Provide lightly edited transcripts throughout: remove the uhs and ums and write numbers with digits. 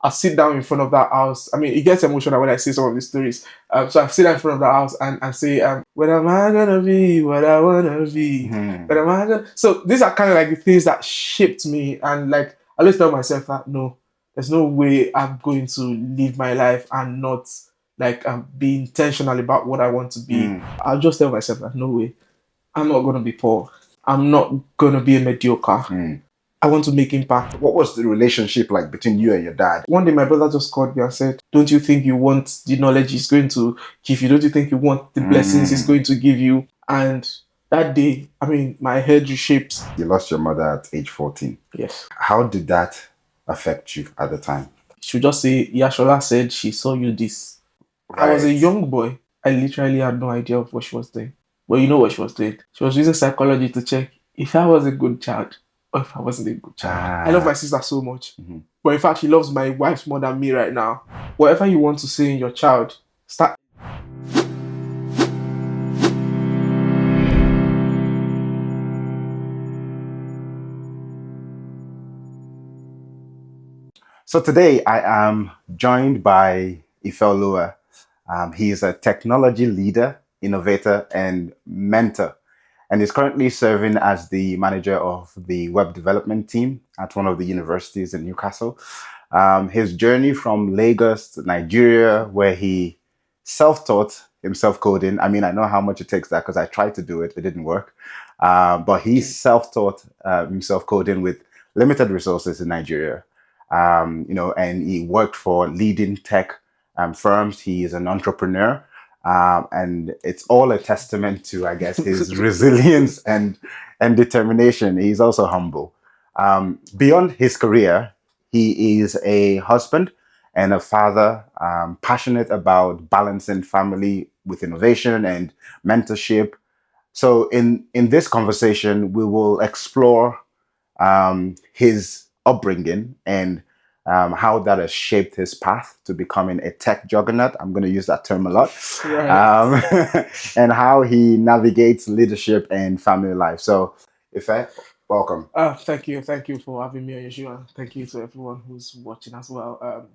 I'll sit down in front of that house. I mean, it gets emotional when I say some of these stories. So I sit down in front of the house and say, when am I gonna be what I wanna be? When am I gonna? So these are kind of like the things that shaped me. And like, I always tell myself that no, there's no way I'm going to live my life and not like be intentional about what I want to be. I'll just tell myself that no way, I'm not gonna be poor. I'm not gonna be a mediocre. I want to make impact. What was the relationship like between you and your dad? One day my brother just called me and said, don't you think you want the knowledge he's going to give you? Don't you think you want the blessings he's going to give you? And that day, I mean, my head reshaped. You lost your mother at age 14. Yes. How did that affect you at the time? She would just say, Yashola said she saw you this. I was a young boy. I literally had no idea of what she was doing. But you know what she was doing? She was using psychology to check if I was a good child or if I wasn't a good child. I love my sister so much. But in fact, she loves my wife more than me right now. Whatever you want to say in your child, start. So today I am joined by Ifeoluwa. He is a technology leader, innovator, and mentor, and is currently serving as the manager of the web development team at one of the universities in Newcastle. His journey from Lagos to Nigeria, where he self-taught himself coding. I mean, I know how much it takes that because I tried to do it, it didn't work. But he self-taught himself coding with limited resources in Nigeria. And he worked for leading tech firms. He is an entrepreneur. And it's all a testament to, I guess, his resilience and determination. He's also humble. Beyond his career, he is a husband and a father, passionate about balancing family with innovation and mentorship. So in this conversation, we will explore his upbringing and how that has shaped his path to becoming a tech juggernaut. I'm going to use that term a lot. Right. And how he navigates leadership and family life. So, Ife, welcome. Thank you. Thank you for having me on your show. And thank you to everyone who's watching as well.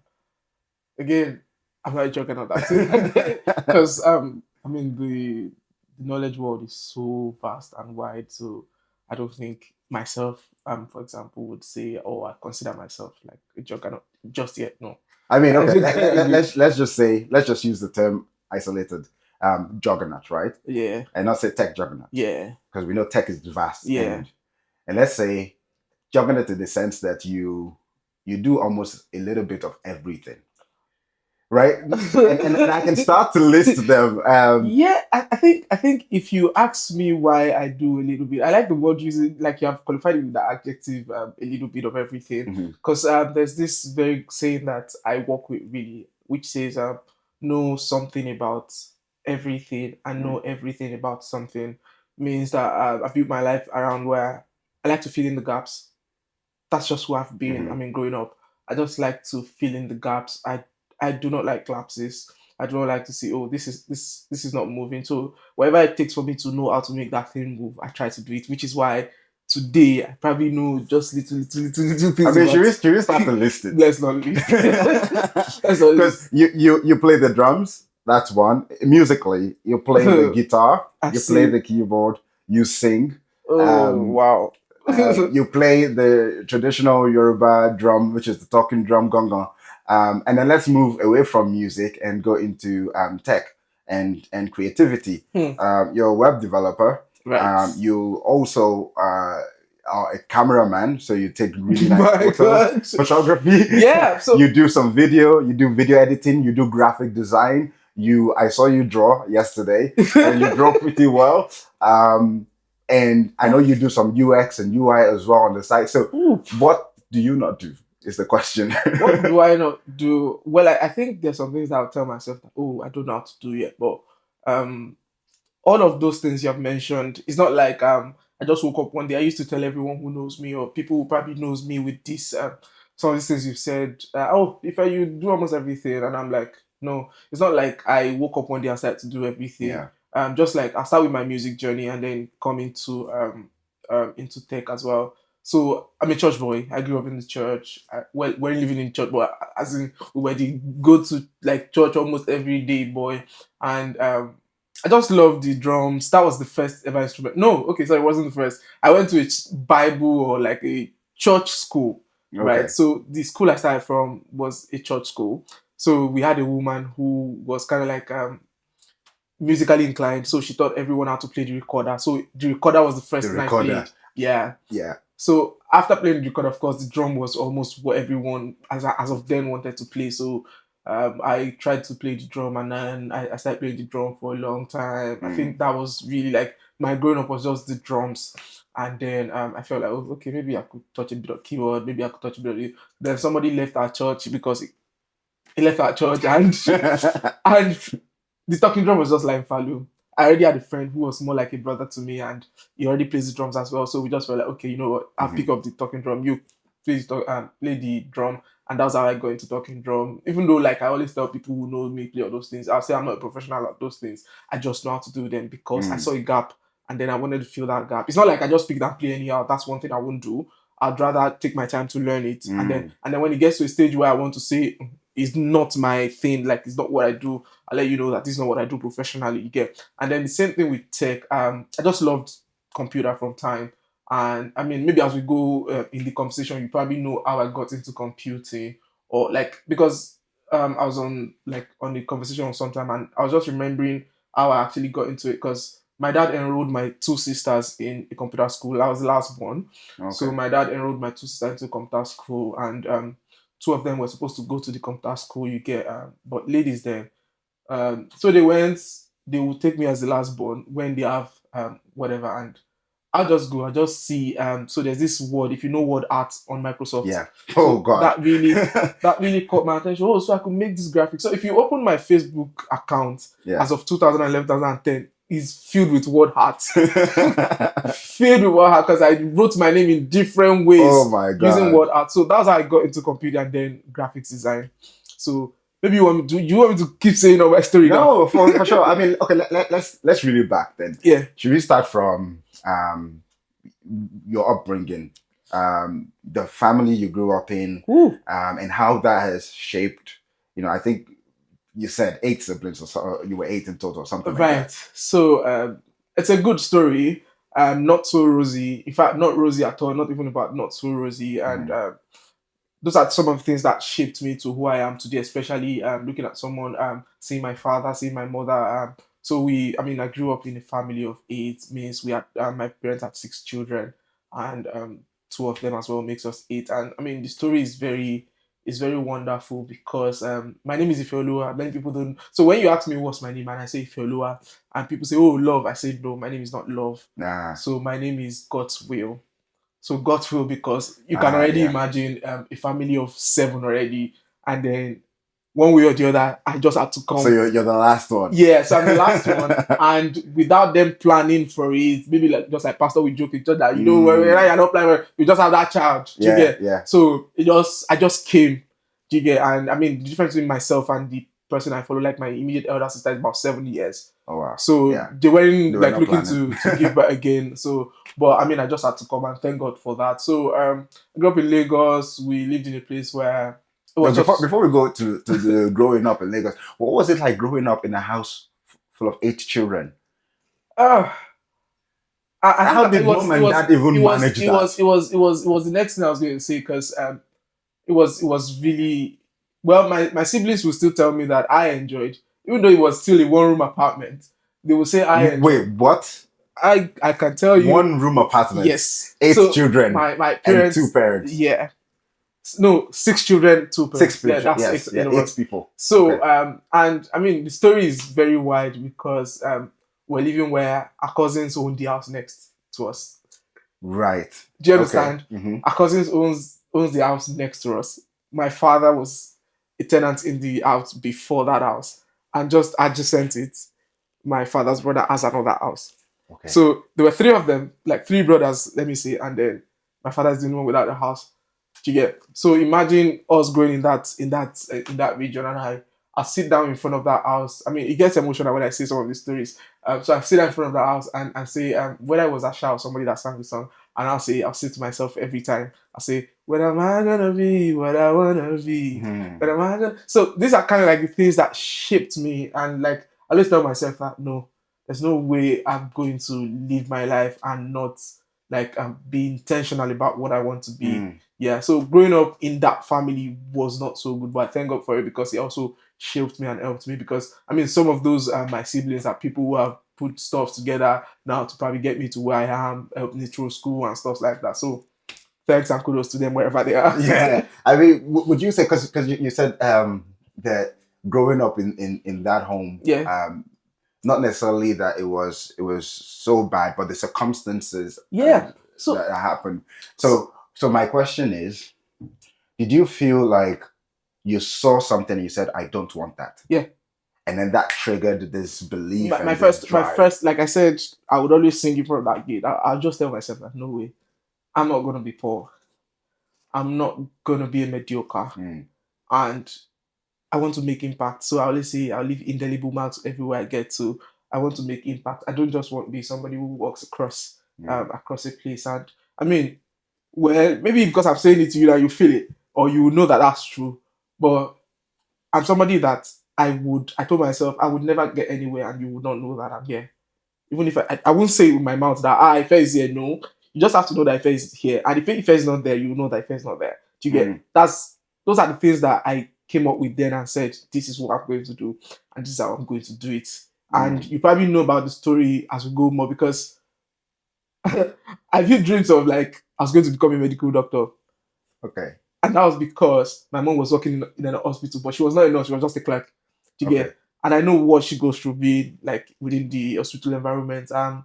Again, I'm not joking on that because I mean the knowledge world is so vast and wide. So I don't think myself, for example, would say, "Oh, I consider myself like a juggernaut just yet." No. I mean, okay. Let's just use the term isolated juggernaut, right? Yeah. And not say tech juggernaut. Yeah. Because we know tech is vast. Yeah. And let's say juggernaut in the sense that you do almost a little bit of everything. Right, and I can start to list them. Yeah, I think if you ask me why I do a little bit, I like the word using, like you have qualified it with the adjective, a little bit of everything. Because there's this very saying that I work with really, which says know something about everything and know everything about something. Means that I built my life around where I like to fill in the gaps. That's just who I've been. I mean, growing up, I just like to fill in the gaps. I do not like lapses. I do not like to see, oh, this is not moving. So whatever it takes for me to know how to make that thing move, I try to do it. Which is why today I probably know just little things. I mean, should we start to list it? Let's not list. Because you play the drums. That's one. Musically, you play the guitar. You play the keyboard. You sing. Oh wow. You play the traditional Yoruba drum, which is the talking drum, gongon. And then let's move away from music and go into tech and creativity. You're a web developer. Right. You also are a cameraman, so you take really nice photos, photography. Yeah. So you do some video. You do video editing. You do graphic design. I saw you draw yesterday, and you draw pretty well. And I know you do some UX and UI as well on the side. So what do you not do is the question. What do I not do? Well, I think there's some things that I'll tell myself that, oh, I don't know how to do yet. But all of those things you have mentioned, it's not like I just woke up one day. I used to tell everyone who knows me or people who probably knows me with this, some of these things you've said, oh, if you do almost everything. And I'm like, no, it's not like I woke up one day and started to do everything. Yeah. Just like I'll start with my music journey and then come into tech as well. So I'm a church boy. I grew up in the church. Well, we're living in church, but as in we were the go to like church almost every day boy. And I just love the drums. That was the first ever instrument. No, okay, so it wasn't the first. I went to a Bible or like a church school, right? Okay. So the school I started from was a church school. So we had a woman who was kind of like musically inclined, so she taught everyone how to play the recorder. So the recorder was the The first thing I recorder. played. Yeah. Yeah. So after playing the recorder, of course, the drum was almost what everyone as of then wanted to play. So I tried to play the drum, and then I started playing the drum for a long time. I Mm. think that was really like my growing up was just the drums. And then I felt like, oh, okay, maybe I could touch a bit of keyboard, maybe I could touch a bit of it. Then somebody left our church because he left our church and and the talking drum was just like Falu. I already had a friend who was more like a brother to me, and he already plays the drums as well. So we just felt like, okay, you know what? I'll pick Mhm. up the talking drum. You play the drum, and that's how I got into talking drum. Even though, like I always tell people who know me play all those things, I'll say I'm not a professional at those things. I just know how to do them because I Mm. saw a gap, and then I wanted to fill that gap. It's not like I just pick that play anyhow. That's one thing I won't do. I'd rather take my time to learn it, and then Mm. when it gets to a stage where I want to say it's not my thing, like it's not what I do, I'll let you know that this is not what I do professionally. You get, and then the same thing with tech. I just loved computer from time, and I mean maybe as we go in the conversation, you probably know how I got into computing, or like because I was on the conversation sometime, and I was just remembering how I actually got into it because my dad enrolled my two sisters in a computer school. I was the last one, so Okay. my dad enrolled my two sisters into computer school, and two of them were supposed to go to the computer school. You get, but ladies there. So they went. They will take me as the last born when they have whatever, and I'll just go. I just see. So there's this word. If you know word art on Microsoft, Yeah. Oh so God. that really caught my attention. Oh, so I could make this graphic. So if you open my Facebook account Yeah. as of 2011, 2010, is filled with word art. Filled with word art because I wrote my name in different Oh ways my using God. word art. So that's how I got into computer and then graphics design. So maybe you want me to keep saying all my story now? No, for sure. I mean, okay, let's reel it back then. Yeah. Should we start from your upbringing, the family you grew up in, Woo. and how that has shaped? I think you said eight siblings, or so, you were eight in total, something like Right. that. So it's a good story. Not so rosy. In fact, not rosy at all. Not even about not so rosy. And Mhm. those are some of the things that shaped me to who I am today, especially looking at someone, seeing my father, seeing my mother. So I grew up in a family of eight, means we had, my parents had six children, and two of them as well makes us eight. And I mean, the story is very wonderful because my name is Ifeoluwa. Many people don't. So when you ask me what's my name and I say Ifeoluwa, and people say, "Oh, love," I say no, my name is not love. Nah. So my name is God's will. So God's will, because you can already Yeah. imagine a family of seven already, and then one way or the other, I just had to So come. you're the last one. Yeah, so I'm the last one, and without them planning for it, maybe like just like Pastor, we joke each other, when Mm. you're not planning, you just have that child. Do you Yeah, get? yeah. So I just came. Do you get? And I mean, the difference between myself and the person I follow, like my immediate elder sister, is about 7 years. Oh wow. So Yeah. they They weren't were like not looking planning. to give back again. So, but I mean, I just had to come, and thank God for that. So, I grew up in Lagos. We lived in a place where it But was just before we go to the growing up in Lagos, what was it like growing up in a house full of eight children? uh I think How it did was mom it and was dad even it was manage it that? was it was it was it was the next thing I was going to say, because it was really well. My siblings will still tell me that I enjoyed, even though it was still a one room apartment. They will say I Wait, enjoyed. what? I can tell you, One room apartment, yes. eight So children, my and two parents, parents. yeah, no, six children, two Six parents. Yeah, people. that's Yes, eight yeah, of eight us. people. Okay. So and I mean the story is very wide because we're living where our cousins own the house next to us. Right. Do you Okay. understand? Our cousins owns the house next to us. My father was a tenant in the house before that house, and just adjacent it, my father's brother has another house. Okay. So there were three of them, like three brothers, let me say, and then my father's the only one without a house. Do you get? So imagine us growing in that region, and I sit down in front of that house. I mean, it gets emotional when I say some of these stories. So I sit down in front of the house and say, whether it was Asha or somebody that sang the song, And I'll say to myself every time, I'll say, when am I gonna be what I wanna be? When am I gonna? So these are kind of like the things that shaped me. And like, I always tell myself that no, there's no way I'm going to live my life and not like be intentional about what I want to be. Yeah. So growing up in that family was not so good, but I thank God for it because it also shaped me and helped me. Because I mean, some of those my siblings are people who have put stuff together now to probably get me to where I am, help me through school and stuff like that. So thanks and kudos to them wherever they are. Yeah, I mean, would you say, because you said that growing up in that home, Yeah. not necessarily that it was so bad, but the circumstances Yeah. So that happened. So my question is, did you feel like you saw something and you said, I don't want that? yeah, And then that triggered this belief my and this first, drive. like I said, I would always sing in front of that gate. I'll just tell myself that no way, I'm not gonna be poor. I'm not gonna be a mediocre, and I want to make impact. So I always say I'll leave indelible marks everywhere I get to. I want to make impact. I don't just want to be somebody who walks across a place. And I mean, well, maybe because I'm saying it to you that you feel it or you know that that's true. But I'm somebody that I told myself I would never get anywhere and you would not know that I'm here. Even if I won't say it with my mouth that Ife is here. No, you just have to know that Ife is here. And if Ife is not there, you know that Ife is not there. Do you get? That's Those are the things that I came up with then and said, this is what I'm going to do, and this is how I'm going to do it. And you probably know about the story as we go more because I've had dreams of like I was going to become a medical doctor. Okay. And that was because my mom was working in an hospital, but she was not a nurse, she was just a clerk. Do you Okay. get? And I know what she goes through being like within the hospital environment. And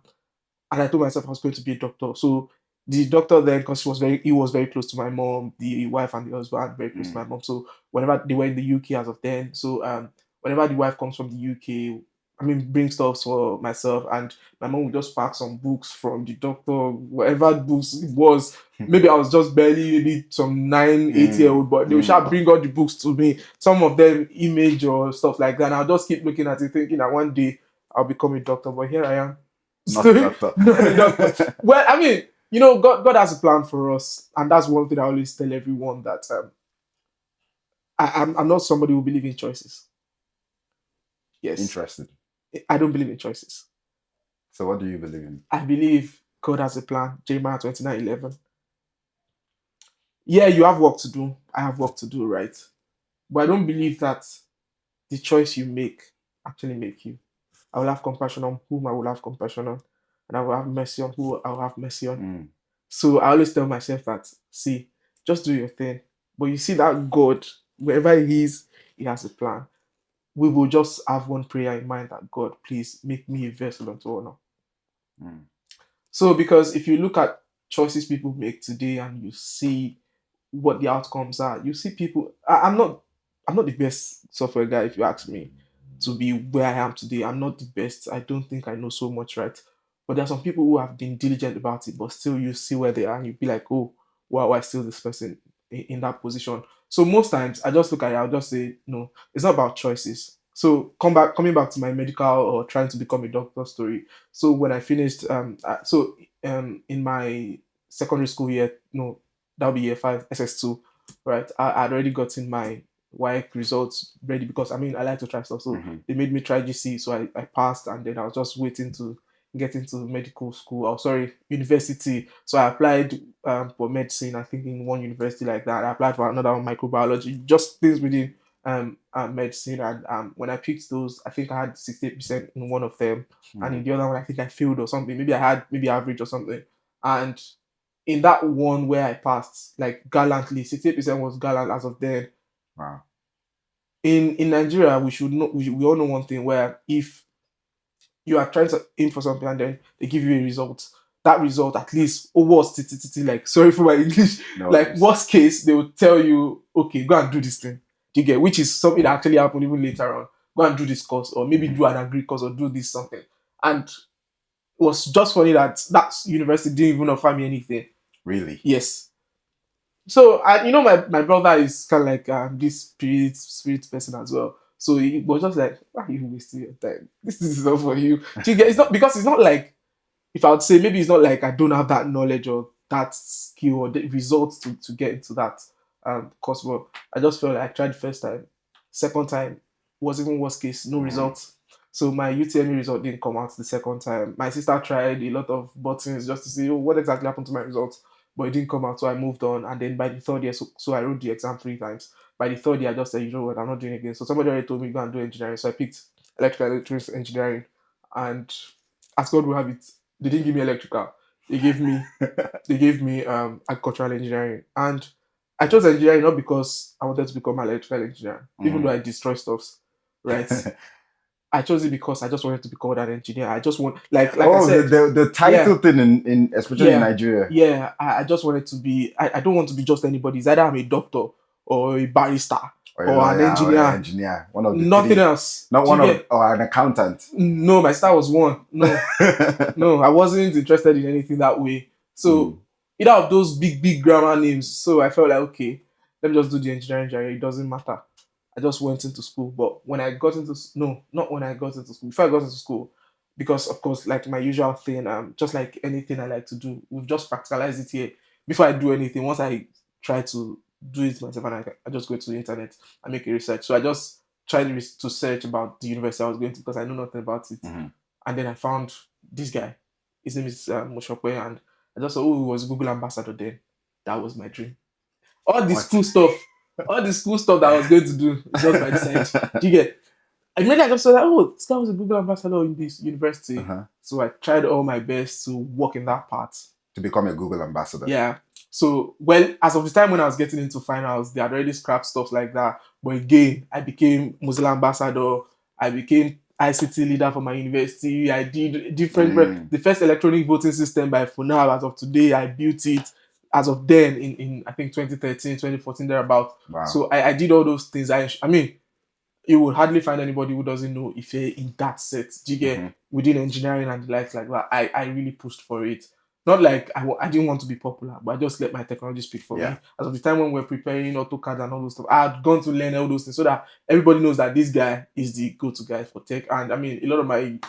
I told myself I was going to be a doctor. So the doctor then, because he was very close to my mom, the wife and the husband very close to my mom. So whenever they were in the UK as of then, so whenever the wife comes from the UK, I mean, bring stuff for myself, and my mom would just pack some books from the doctor, whatever books it was. Maybe I was just barely maybe some 9, 8 year old, but they would shall bring all the books to me. Some of them image or stuff like that. And I'll just keep looking at it, thinking that one day I'll become a doctor. But here I am. Not a doctor. Not a doctor. Well, I mean, God has a plan for us, and that's one thing I always tell everyone that I'm not somebody who believes in choices. Yes, Interested. I don't believe in choices. So what do you believe in? I believe God has a plan. Jeremiah 29:11. Yeah, you have work to do. I have work to do, right? But I don't believe that the choice you make actually make you. I will have compassion on whom I will have compassion on, and I will have mercy on who I will have mercy on. So I always tell myself that, see, just do your thing. But you see that God, wherever He is, He has a plan. We will just have one prayer in mind that God, please make me a vessel unto honor. So because if you look at choices people make today and you see what the outcomes are, you see people. I'm not the best software guy if you ask me to be where I am today. I'm not the best. I don't think I know so much, right? But there are some people who have been diligent about it, but still you see where they are and you be like, oh, why still this person in that position? So most times I just look at it, I'll just say, no, it's not about choices. So coming back to my medical or trying to become a doctor story. So when I finished, in my secondary school year, no, that'll be year 5, SS2, right? I'd already gotten my YEC results ready because I mean I like to try stuff. So they made me try GC, so I passed, and then I was just waiting to get into medical school. Oh, sorry, university. So I applied for medicine. I think in one university like that. I applied for another one, microbiology. Just things within medicine. And when I picked those, I think I had 68% in one of them, and in the other one, I think I failed or something. Maybe I had maybe average or something. And in that one where I passed, like gallantly, 68% was gallant as of then. Wow. In Nigeria, we should know we all know one thing where if you are trying to aim for something and then they give you a result, that result at least worst like sorry for my English, No like worries. worst case, they will tell you, okay, go and do this thing. Do you get? Which is something that actually happened even later on. Go and do this course, or maybe do an agri course, or do this something. And it was just funny that that university didn't even offer me anything. Really? Yes. So my brother is kind of like this spirit person as well. So he was just like, why are you wasting your time? This is not for you. Do you get? It's not because it's not like, if I would say maybe it's not like I don't have that knowledge or that skill or the results to get into that course. But I just felt like I tried the first time, second time was even worst case, no results. So my UTME result didn't come out the second time. My sister tried a lot of buttons just to see, oh, what exactly happened to my results, but it didn't come out. So I moved on, and then by the third year, so I wrote the exam 3 times. By the third year, I just said, you know what, I'm not doing it again. So somebody already told me go and do engineering, so I picked electrical electronics engineering, and as God will have it, they didn't give me electrical. They gave me agricultural engineering, and I chose engineering not because I wanted to become an electrical engineer, even though I destroy stuffs, right? I chose it because I just wanted to become an engineer. I just want, like I Oh, said, the yeah, title thing in especially in yeah, Nigeria. yeah. I just wanted to be. I don't want to be just anybody. It's either I'm a doctor or a barrister Or a or an lawyer or an engineer. engineer. One of the Nothing three. else. Not Do you one of get? or an accountant. No, my star was one. No, no, I wasn't interested in anything that way. So Mm. either of those big grammar names. So I felt like okay, let me just do the engineering journey. It doesn't matter. I just went into school. But when I got into no, not when I got into school. Before I got into school, because of course, like my usual thing, just like anything I like to do, we've just practicalized it here. Before I do anything, once I try to do it myself, and I just go to the internet and make a research. So I just tried to search about the university I was going to because I know nothing about it, Mhm. and then I found this guy. His name is Moshope, and I just saw, oh, he was Google ambassador then. That was my dream. All the What? school stuff, all the school stuff that I was going to do just by the side. Do you get? I mean, I just saw that, oh, this guy was a Google ambassador in this university. Uh-huh. So I tried all my best to work in that part. To become a Google ambassador. Yeah. So, well, as of the time when I was getting into finals, they had already scrapped stuff like that. But again, I became Mozilla ambassador. I became ICT leader for my university. I did Mm. the first electronic voting system by Funab. As of today, I built it. As of then, in I think 2013, 2014, thereabout. Wow. So I did all those things. I mean, you would hardly find anybody who doesn't know Ife in that set. Do you get Mhm. within engineering and the likes like that? I really pushed for it. Not like I didn't want to be popular, but I just let my technology speak for Yeah. me. As of the time when we are preparing AutoCAD and all those stuff, I had gone to learn all those things so that everybody knows that this guy is the go-to guy for tech. And I mean, a lot of my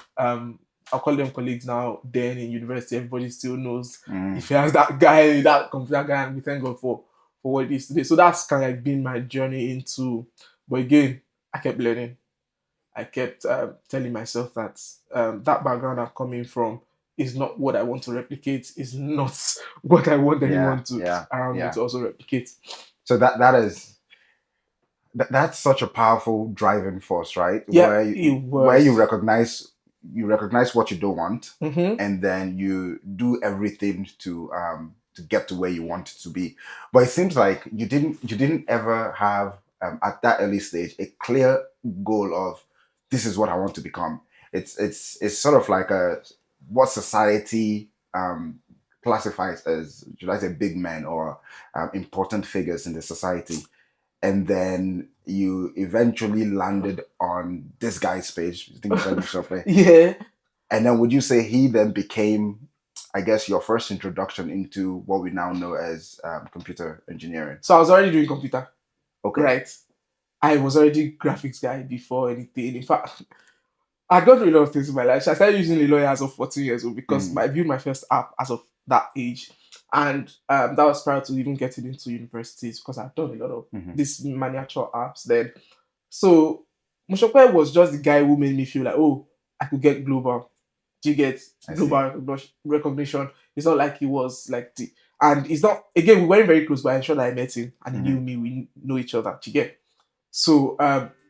I'll call them colleagues now. Then in university, everybody still knows Mm. if he has that guy, that computer guy, and we thank God for what it is today. So that's kind of like been my journey into. But again, I kept learning. I kept telling myself that that background I'm coming from is not what I want to replicate. Is not what I want Yeah. anyone to Yeah. around me Yeah. to also replicate. So that's such a powerful driving force, right? Yeah, Where it where was. you recognize what you don't want, Mm-hmm. and then you do everything to get to where you want it to be. But it seems like you didn't ever have at that early stage a clear goal of this is what I want to become. It's sort of like a what society classifies as, should I say, big men or important figures in the society, and then you eventually landed on this guy's page. I think you said Mushope. Yeah. And then would you say he then became, I guess, your first introduction into what we now know as computer engineering? So I was already doing computer, Okay. right? I was already graphics guy before anything. In fact, I got through a lot of things in my life. So I started using Lawyer as of 14 years old because Mm, I built my first app as of that age. And that was prior to even getting into universities because I've done a lot of hmm. these miniature apps then. So Mushope was just the guy who made me feel like, oh, I could get global. Do you get I global see. recognition? It's not like he was like the, and it's not, again, we weren't very close, but I'm sure that I met him and he knew Hmm. me. We know each other. Do you get? So,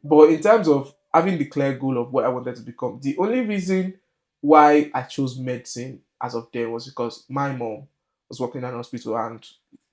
but in terms of having the clear goal of what I wanted to become, the only reason why I chose medicine as of then was because my mom was working in an hospital, and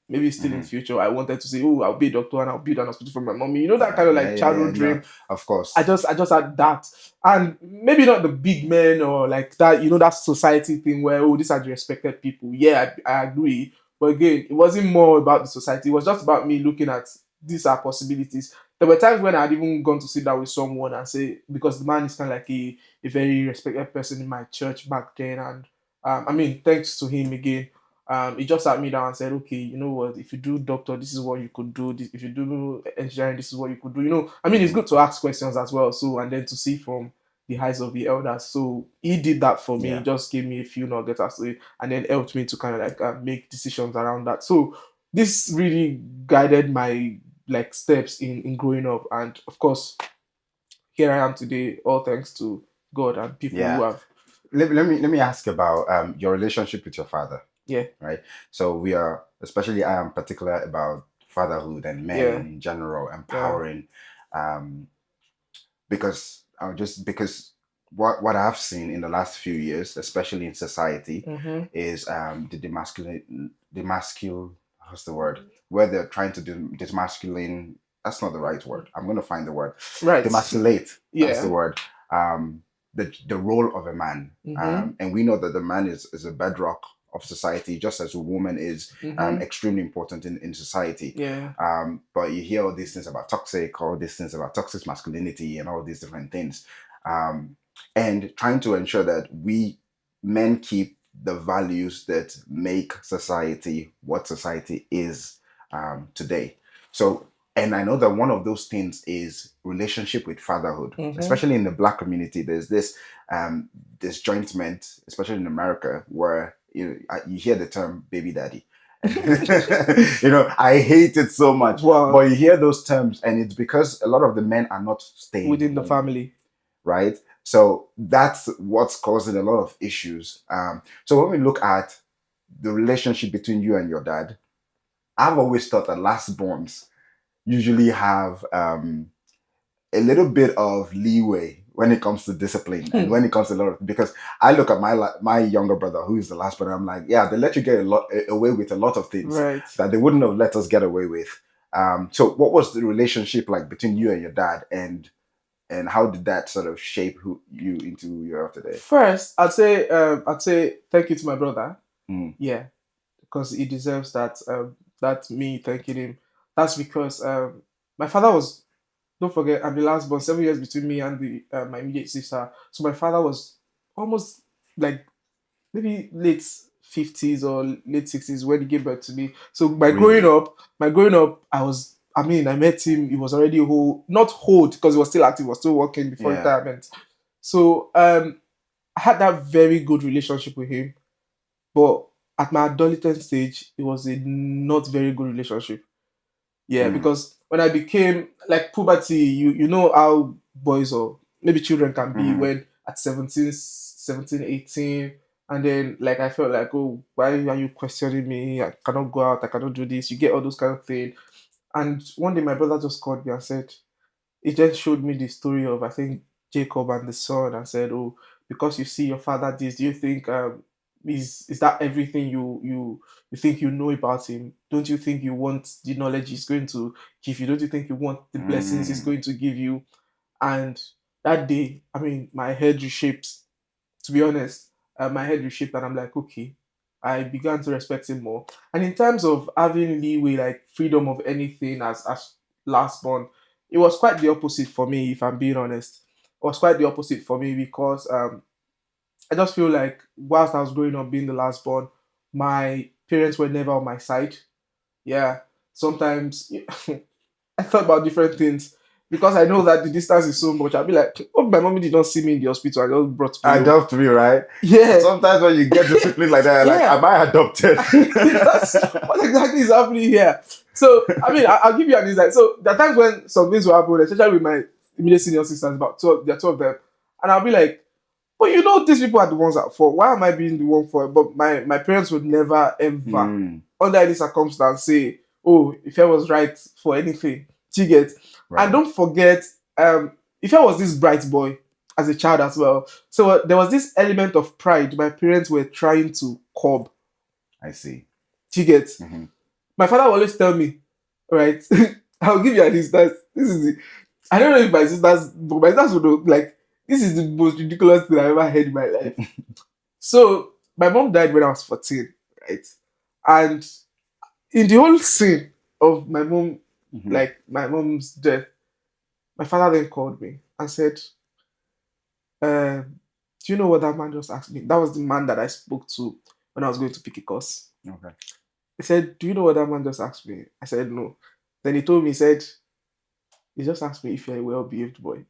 maybe still in Hmm. future I wanted to say, oh, I'll be a doctor and I'll build an hospital for my mommy. You know that kind of Yeah, like yeah, yeah. childhood No, dream. of I course. just I just had that, and maybe not the big men or like that. You know that society thing where, oh, these are the respected people. Yeah, I agree. But again, it wasn't more about the society. It was just about me looking at these are possibilities. There were times when I'd even gone to sit down with someone and say, because the man is kind of like a very respected person in my church back then, and I mean, thanks to him again. He just sat me down and said, okay, you know what, if you do doctor, this is what you could do. This, if you do engineering, this is what you could do. You know, I mean, it's Hmm. good to ask questions as well. So, and then to see from the heights of the elders. So he did that for me. He Yeah. just gave me a few nuggets as to it, and then helped me to kind of like make decisions around that. So this really guided my like steps in growing up, and of course, here I am today, all thanks to God and people who Yeah. have, Let me ask about your relationship with your father, yeah, right? So we are, especially I am particular about fatherhood and men yeah, in general, yeah, empowering, um, because what I've seen in the last few years, especially in society, mm-hmm. is the masculine, what's the word? Where they're trying to do dismasculine. That's not the right word. I'm going to find the word. Right, Demasculate. That's the yeah, word. Um, the role of a man, mm-hmm. and we know that the man is a bedrock of society, just as a woman is Mm-hmm. extremely important in society. Yeah, But you hear all these things about toxic, all these things about toxic masculinity, and all these different things, and trying to ensure that we men keep the values that make society what society is today. So, and I know that one of those things is relationship with fatherhood, mm-hmm. especially in the Black community. There's this disjointment, especially in America, where you hear the term baby daddy. And I hate it so much. But Wow, you hear those terms, and it's because a lot of the men are not staying within the home, family. right? So that's what's causing a lot of issues. So when we look at the relationship between you and your dad, I've always thought that last borns usually have a little bit of leeway when it comes to discipline and Hmm. when it comes to a lot of, because I look at my younger brother who is the last brother. I'm like, yeah, they let you get away with a lot of things Right. that they wouldn't have let us get away with. So what was the relationship like between you and your dad, and how did that sort of shape who you into who you are today? First, I'd say thank you to my brother. Mm, Yeah, because he deserves that. That me thanking him. That's because my father was. Don't forget, I'm the last born. 7 years between me and the my immediate sister. So my father was almost like maybe late 50s or late 60s when he gave birth to me. So really? my growing up, I mean, I met him. He was already whole, not old because he was still active, he was still working before Yeah. retirement. So I had that very good relationship with him. But at my adolescent stage, it was a not very good relationship. Yeah, Mm, because when I became like puberty, you know how boys or maybe children can be mm, when at 17, 18, and then like I felt like, oh, why are you questioning me? I cannot go out, I cannot do this. You get all those kind of things. And one day my brother just called me and said, he just showed me the story of I think Jacob and the son and said, "Oh, because you see your father this, do you think is that everything you think you know about him? Don't you think you want the knowledge he's going to give you? Don't you think you want the blessings he's mm, going to give you?" And that day, I mean, my head reshaped. To be honest, my head reshaped, and I'm like, okay. I began to respect him more. And in terms of having leeway, like freedom of anything as last born, it was quite the opposite for me, if I'm being honest. It was quite the opposite for me because I just feel like whilst I was growing up being the last born, my parents were never on my side. Yeah. Sometimes I thought about different things because I know that the distance is so much. I'll be like, oh, my mommy did not see me in the hospital. I just brought me home. adopt me, right? Yeah, Sometimes when you get disciplined like that, you're like, yeah. am I adopted? That's what exactly is happening here. So, I mean, I'll give you an insight. So, there are times when some things will happen, especially with my immediate senior sisters, about two, there are two of them, and I'll be like, but you know, these people are the ones that for. Why am I being the one for it? But my parents would never, ever, Mm, under any circumstance, say, oh, if I was right for anything. Do you get? And right. don't forget, if I was this bright boy as a child as well. So there was this element of pride my parents were trying to curb. I see. Do you get? Hmm. My father will always tell me, right? I'll give you an instance. This is the, I don't know if my sisters, but my sisters would know, like, this is the most ridiculous thing I've ever heard in my life. So, my mom died when I was 14, right? And in the whole scene of my mom, Hmm. like, my mom's death, my father then called me and said, do you know what that man just asked me? That was the man that I spoke to when I was going to pick a course. Okay. He said, do you know what that man just asked me? I said, no. Then he told me, he said, he just asked me if you're a well behaved boy.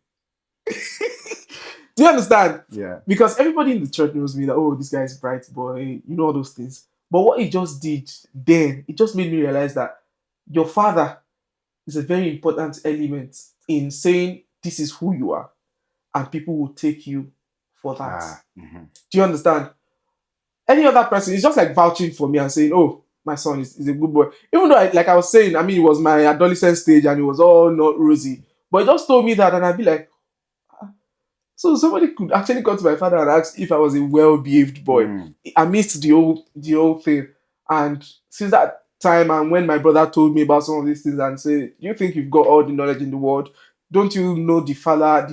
Do you understand? Yeah. Because everybody in the church knows me that, oh, this guy is bright boy, you know, all those things. But what it just did then, it just made me realize that your father is a very important element in saying this is who you are, and people will take you for that. Ah. Mm-hmm. Do you understand? Any other person is just like vouching for me and saying, "Oh, my son is a good boy." Even though, like I was saying, I mean, it was my adolescent stage and it was all not rosy. But it just told me that, and I'd be like, so somebody could actually come to my father and ask if I was a well-behaved boy Mm. amidst the whole thing. And since that time, and when my brother told me about some of these things and said, "Do you think you've got all the knowledge in the world? Don't you know the father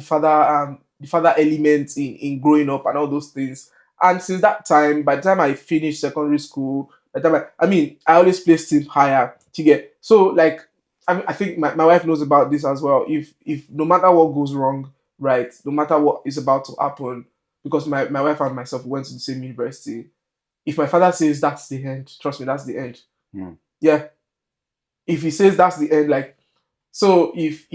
elements in growing up and all those things?" And since that time, by the time I finished secondary school, by the time I always placed him higher. To get so like I think my wife knows about this as well. If no matter what goes wrong, right? No matter what is about to happen, because my wife and myself went to the same university. If my father says that's the end, trust me, that's the end. Mm. Yeah. If he says that's the end, like so if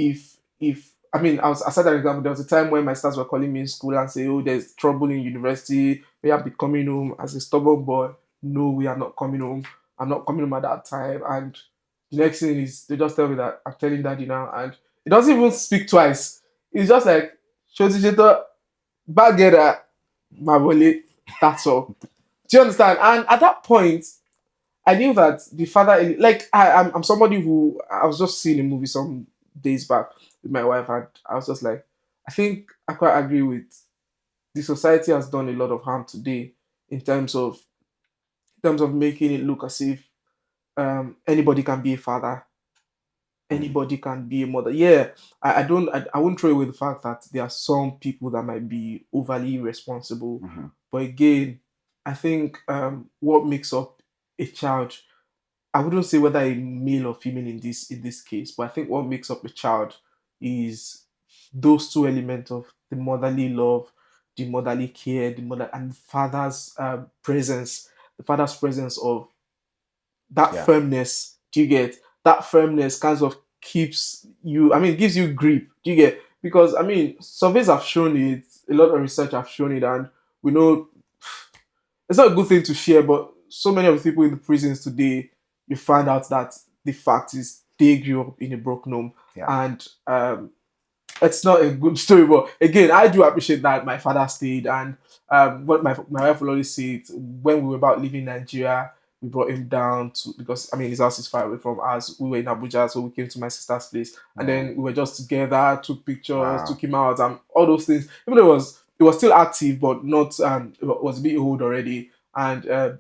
I mean I said an example, there was a time when my stars were calling me in school and say, "Oh, there's trouble in university, we have to be coming home." As a stubborn boy, no, we are not coming home. I'm not coming home at that time. And the next thing is they just tell me that I'm telling daddy now, and it doesn't even speak twice. It's just like Shoti Bagera Mabole, that's all. Do you understand? And at that point, I knew that the father, like I'm somebody who I was just seeing a movie some days back with my wife, and I was just like, I think I quite agree with the society has done a lot of harm today in terms of making it look as if anybody can be a father, Mm. anybody can be a mother. Yeah, I won't throw away the fact that there are some people that might be overly irresponsible, Mm-hmm. but again, I think what makes up a child, I wouldn't say whether a male or female in this case, but I think what makes up a child is those two elements of the motherly love, the motherly care, the mother and the father's presence of that Yeah. firmness. Do you get that firmness? Kind of keeps you. I mean, gives you grip. Do you get? Because I mean, surveys have shown it. A lot of research have shown it, and we know it's not a good thing to share, but so many of the people in the prisons today, you find out that the fact is they grew up in a broken home, Yeah. and it's not a good story. But again, I do appreciate that my father stayed, and what my wife will always say it, when we were about leaving Nigeria, we brought him down to, because I mean his house is far away from us. We were in Abuja, so we came to my sister's place, and Oh, then we were just together, took pictures, wow. took him out, and all those things. Even though it was still active, but not it was a bit old already, and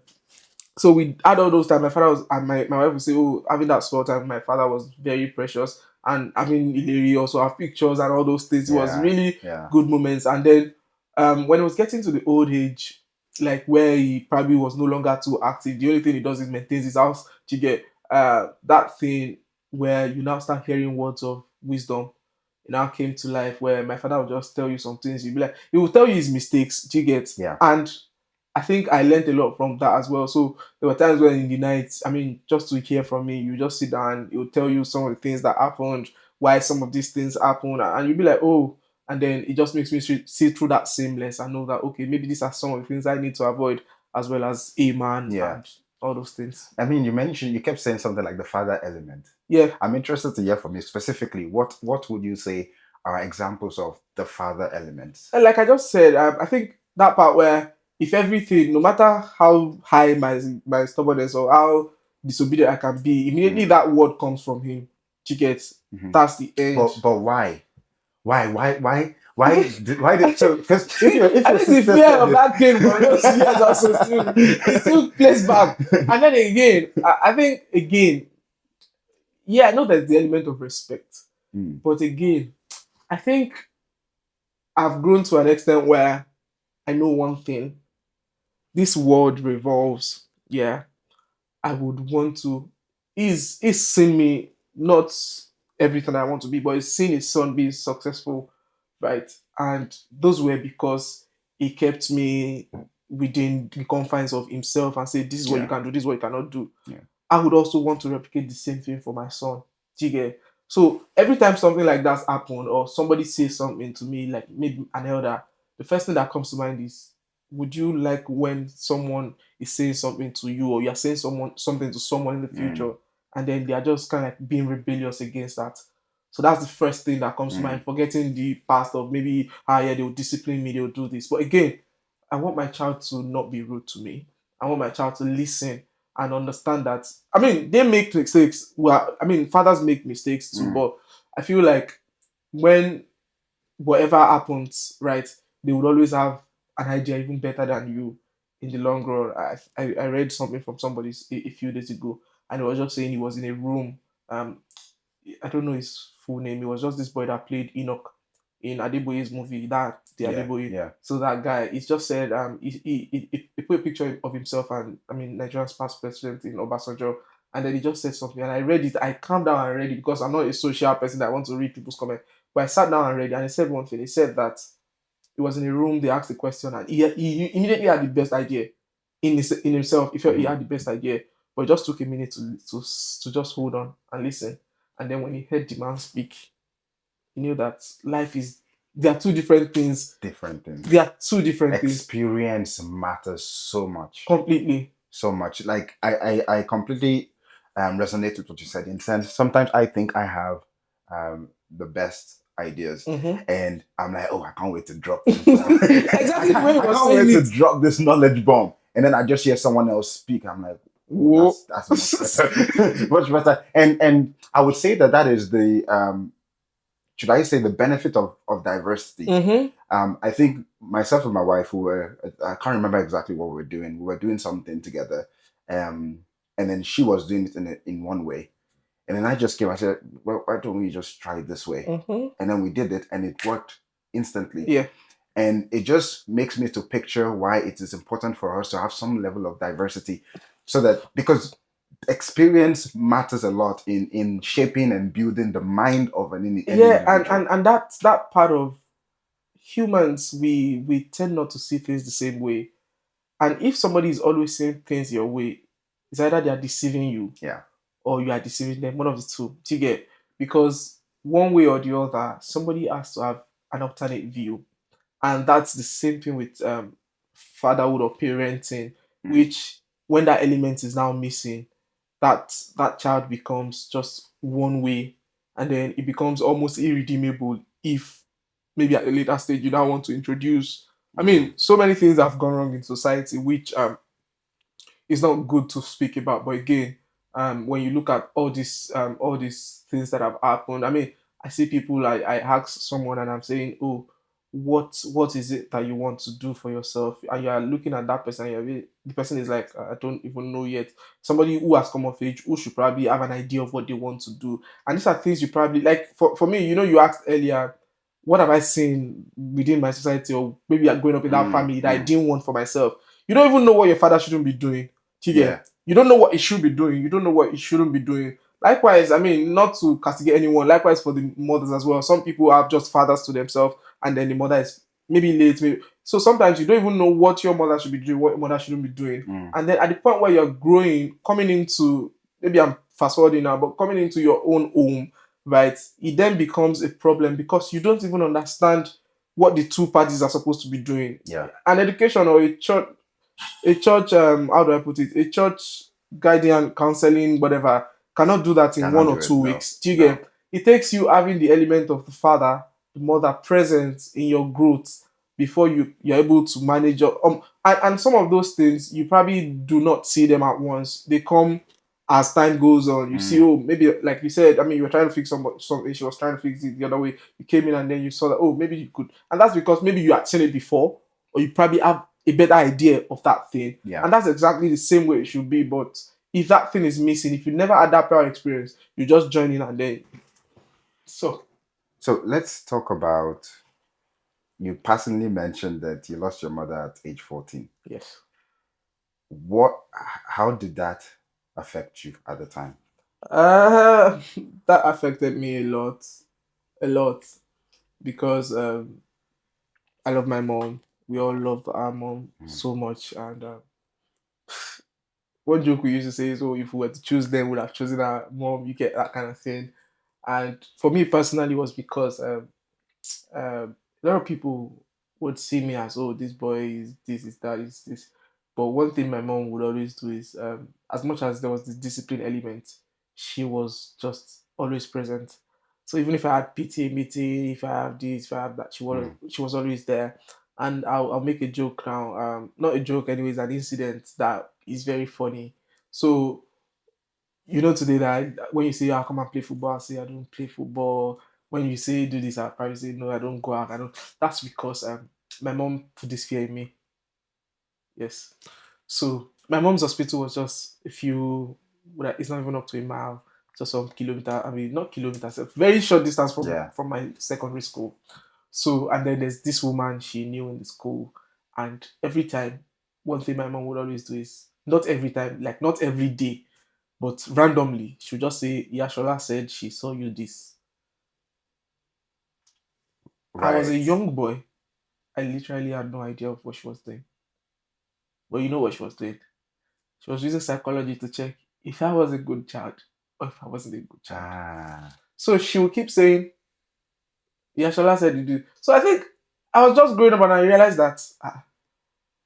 so we had all those times. My father was, and my wife would say, "Oh, having that small time, my father was very precious." And having Iliri also have pictures and all those things. It was Yeah. really Yeah. good moments. And then when it was getting to the old age, like where he probably was no longer too active, the only thing he does is maintains his house. To get that thing where you now start hearing words of wisdom. It now came to life where my father would just tell you some things. You'd be like, he will tell you his mistakes. Do you get? Yeah. And I think I learned a lot from that as well. So there were times when in the night, I mean, just to hear from me, you just sit down, he'll tell you some of the things that happened, why some of these things happen, and you'll be like, oh, and then it just makes me see through that same lens and know that, okay, maybe these are some of the things I need to avoid, as well as a man Yeah. and all those things. I mean, you kept saying something like the father element. Yeah. I'm interested to hear from you specifically. What would you say are examples of the father elements? And like I just said, I think that part where if everything, no matter how high my stubbornness or how disobedient I can be, immediately Mm. that word comes from him. You get, Mhm. that's the end. But why? Why did so? Because if I your think the sister fear of said that pain for those years also still it still plays back. And then again, I think again, yeah, I know there's the element of respect, Mm. but again, I think I've grown to an extent where I know one thing: this world revolves. Yeah, I would want to. He's seen me, not everything I want to be, but he's seen his son be successful, right? And those were because he kept me within the confines of himself and said, "This is what you Yeah. can do. This is what you cannot do." Yeah. I would also want to replicate the same thing for my son. Do you get? So every time something like that's happened or somebody says something to me, like maybe an elder, the first thing that comes to mind is, would you like when someone is saying something to you, or you're saying something to someone in the Mm, future, and then they are just kind of like being rebellious against that? So that's the first thing that comes to mm, mind, forgetting the past of maybe, yeah, they'll discipline me, they'll do this. But again, I want my child to not be rude to me. I want my child to listen and understand that. I mean, they make mistakes. Well, I mean, fathers make mistakes too, mm. but I feel like when whatever happens, right, they would always have an idea even better than you in the long run. I read something from somebody a few days ago, and he was just saying he was in a room. Um, I don't know his full name. It was just this boy that played Enoch in Adeboye's movie, that the Yeah, Adeboye. yeah, So that guy, he just said, he put a picture of himself and, I mean, Nigeria's past president in Obasanjo, and then he just said something, and I read it. I calmed down and read it because I'm not a social person that want to read people's comments. But I sat down and read it, and he said one thing. He said that he was in a room, they asked a question, and he immediately had the best idea in himself. He felt he mhm, had the best idea, but it just took a minute to just hold on and listen. And then when he heard the man speak, he knew that life is there are two different things. different things. There are two different things Experience matters so much, completely. so much. Like I completely resonate with what you said. In sense, sometimes I think I have the best ideas, Mm-hmm. and I'm like, oh, I can't wait to drop this bomb. Exactly the way he I was can't saying wait to it. drop this knowledge bomb, and then I just hear someone else speak. I'm like, oh, Whoa. that's much better, much better. And I would say that that is the should I say the benefit of diversity. Mm-hmm. I think myself and my wife, who were, I can't remember exactly what we were doing. We were doing something together. Um, and then she was doing it in one way. And then I just came, I said, well, why don't we just try it this way? Mm-hmm. And then we did it and it worked instantly. Yeah. And it just makes me to picture why it is important for us to have some level of diversity. So that, because experience matters a lot in shaping and building the mind of any Yeah, individual. and that's that part of humans, we tend not to see things the same way. And if somebody is always saying things your way, it's either they are deceiving you Yeah. or you are deceiving them. One of the two. Do you get? Because one way or the other, somebody has to have an alternate view, and that's the same thing with fatherhood or parenting. Mm, Which, when that element is now missing, that child becomes just one way, and then it becomes almost irredeemable if maybe at a later stage you now want to introduce. I mm, mean, so many things have gone wrong in society, which it's not good to speak about. But again, when you look at all these things that have happened, I mean, I see people like I ask someone and I'm saying, oh, what is it that you want to do for yourself? And you are looking at that person, and the person is like, I don't even know yet. Somebody who has come of age, who should probably have an idea of what they want to do. And these are things you probably like. For me, you asked earlier, what have I seen within my society, or maybe I'm growing up in that mm, family that I mm. didn't want for myself. You don't even know what your father shouldn't be doing. Yeah. Tige. You don't know what he should be doing. You don't know what he shouldn't be doing. Likewise, I mean, not to castigate anyone, likewise for the mothers as well. Some people have just fathers to themselves, and then the mother is maybe late. Maybe. So sometimes you don't even know what your mother should be doing, what your mother shouldn't be doing. Mm, And then at the point where you're growing, coming into, maybe I'm fast forwarding now, but coming into your own home, right, it then becomes a problem because you don't even understand what the two parties are supposed to be doing. yeah. An education or a church, how do I put it, a church guardian counseling, whatever, cannot do that in Cannot one or do it. two No. weeks. Do you No. get? It takes you having the element of the father, the mother present in your growth before you're able to manage your and some of those things you probably do not see them at once. They come as time goes on. You see, Mm, oh, maybe like you said, I mean, you were trying to fix something, she was trying to fix it the other way. You came in and then you saw that, oh, maybe you could, and that's because maybe you had seen it before, or you probably have a better idea of that thing. yeah. And that's exactly the same way it should be. But if that thing is missing, if you never had that prior experience, you just join in and then so So let's talk about, you personally mentioned that you lost your mother at age 14. yes. What, how did that affect you at the time? Uh that affected me a lot because I love my mom. We all love our mom Mm, so much, and one joke we used to say is, "Oh, if we were to choose them, we'd have chosen our mom." You get that kind of thing. And for me personally, it was because a lot of people. would see me as, oh, this boy is this, is that, is this. But one thing my mom would always do is, as much as there was this discipline element, she was just always present. So even if I had PTA meeting, if I have this, if I have that, she was always there. And I'll make a joke now, not a joke, anyways, an incident that is very funny. So today that when you say, "I come and play football," I say, "I don't play football." When you say, "Do this," I probably say, "No, I don't go out. I don't." That's because my mom put this fear in me. Yes. So my mom's hospital was just a few. Well, it's not even up to a mile. Just some kilometer. I mean, not kilometers. A very short distance from Yeah. from my secondary school. So and then there's this woman she knew in the school, and every time, one thing my mom would always do is not every time, like not every day, but randomly, she'll just say, Yashola said she saw you this. I was a Right. young boy. I literally had no idea of what she was doing. But you know what she was doing? She was using psychology to check if I was a good child or if I wasn't a good child. Ah. So she would keep saying, Yashola said you do. So I think I was just growing up and I realized that,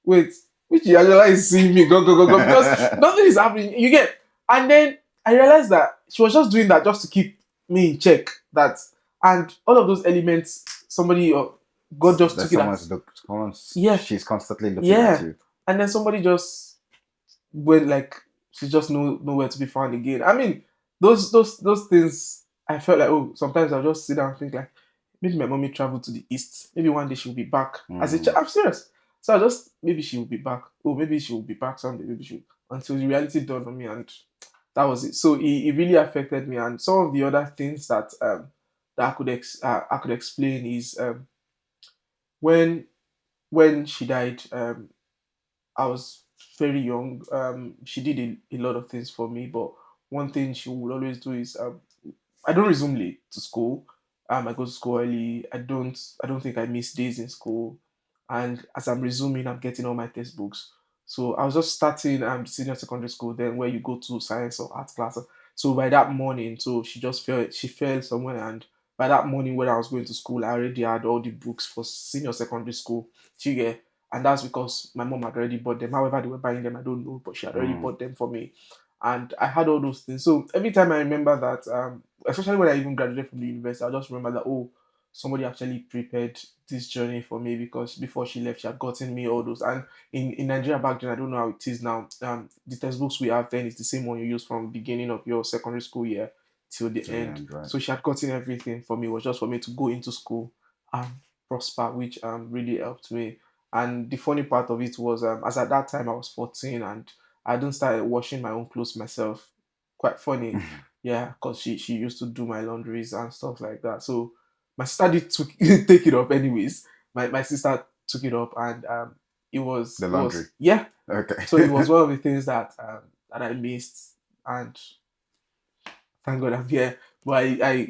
wait, which Yashola is seeing me, go, go, go, go, because nothing is happening. You get? And then I realized that she was just doing that just to keep me in check. That and all of those elements, somebody God just That took it as yeah, she's constantly looking at yeah, you. and then somebody just went like she's just nowhere to be found again. I mean, those things. I felt like, oh, sometimes I'll just sit down and think like maybe my mommy traveled to the east. Maybe one day she'll be back. As a child, Mm. I'm serious. So I just maybe she will be back. Oh, maybe she will be back someday. Maybe she will, until the reality dawned on me, and that was it. So it really affected me. And some of the other things that I could explain is when when she died. I was very young. She did a lot of things for me, but one thing she would always do is I don't resume late to school. I go to school early. I don't think I miss days in school. And as I'm resuming, I'm getting all my textbooks. So I was just starting senior secondary school then where you go to science or art class. So by that morning, so she fell somewhere, and by that morning when I was going to school, I already had all the books for senior secondary school. Do you get? And that's because my mom had already bought them. However, they were buying them, I don't know, but she had already Mm. bought them for me. And I had all those things. So every time I remember that, especially when I even graduated from the university, I just remember that, oh, somebody actually prepared this journey for me because before she left, she had gotten me all those. And in Nigeria back then, I don't know how it is now. The textbooks we have then is the same one you use from beginning of your secondary school year till the To the end. end, right? So she had gotten everything for me. It was just for me to go into school and prosper, which really helped me. And the funny part of it was, as at that time I was 14 and I didn't start washing my own clothes myself. Quite funny, yeah, because she used to do my laundries and stuff like that. So my sister did took take it up anyways. My sister took it up and it was The it laundry. was yeah. Okay. So it was one of the things that I missed, and thank God I'm here. But I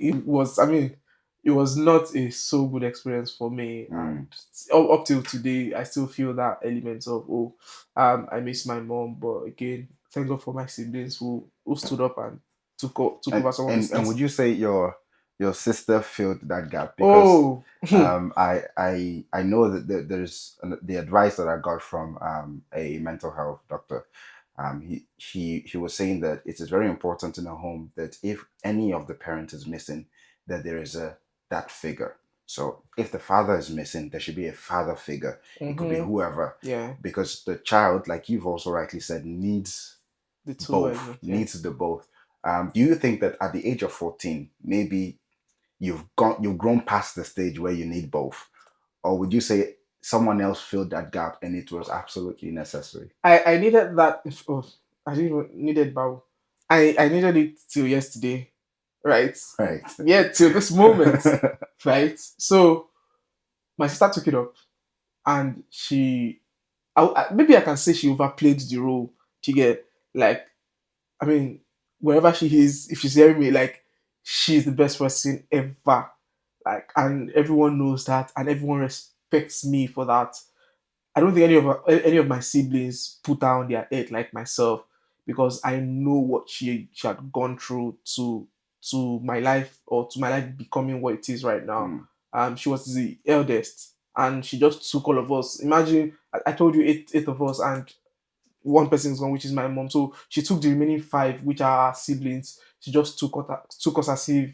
mean, it was not a so good experience for me. Mm. And up till today, I still feel that element of, oh, I miss my mom. But again, thank God for my siblings who stood up and took And over some of these and would things. you say your sister filled that gap? Because Oh, I know that there's the advice that I got from a mental health doctor. He was saying that it is very important in a home that if any of the parent is missing, that there is a that figure. So if the father is missing, there should be a father figure. It could be whoever, yeah, because the child, like you've also rightly said, needs the two both, elements. Yeah. needs the both. Do you think that at the age of 14, maybe you've grown past the stage where you need both, or would you say someone else filled that gap and it was absolutely necessary? I needed that. Oh, I didn't even need it, but I needed it till yesterday, right? Right. Yeah, till this moment, right? So my sister took it up, and maybe I can say she overplayed the role. To get like, I mean, wherever she is, if she's hearing me, like, she's the best person ever. Like, and everyone knows that, and everyone respects me for that. I don't think any of my siblings put her on their head like myself, because I know what she had gone through to my life, or to my life becoming what it is right now. Mm. She was the eldest, and she just took all of us. Imagine, I told you eight of us, and one person is gone, which is my mom. So she took the remaining five, which are our siblings. She just took us as if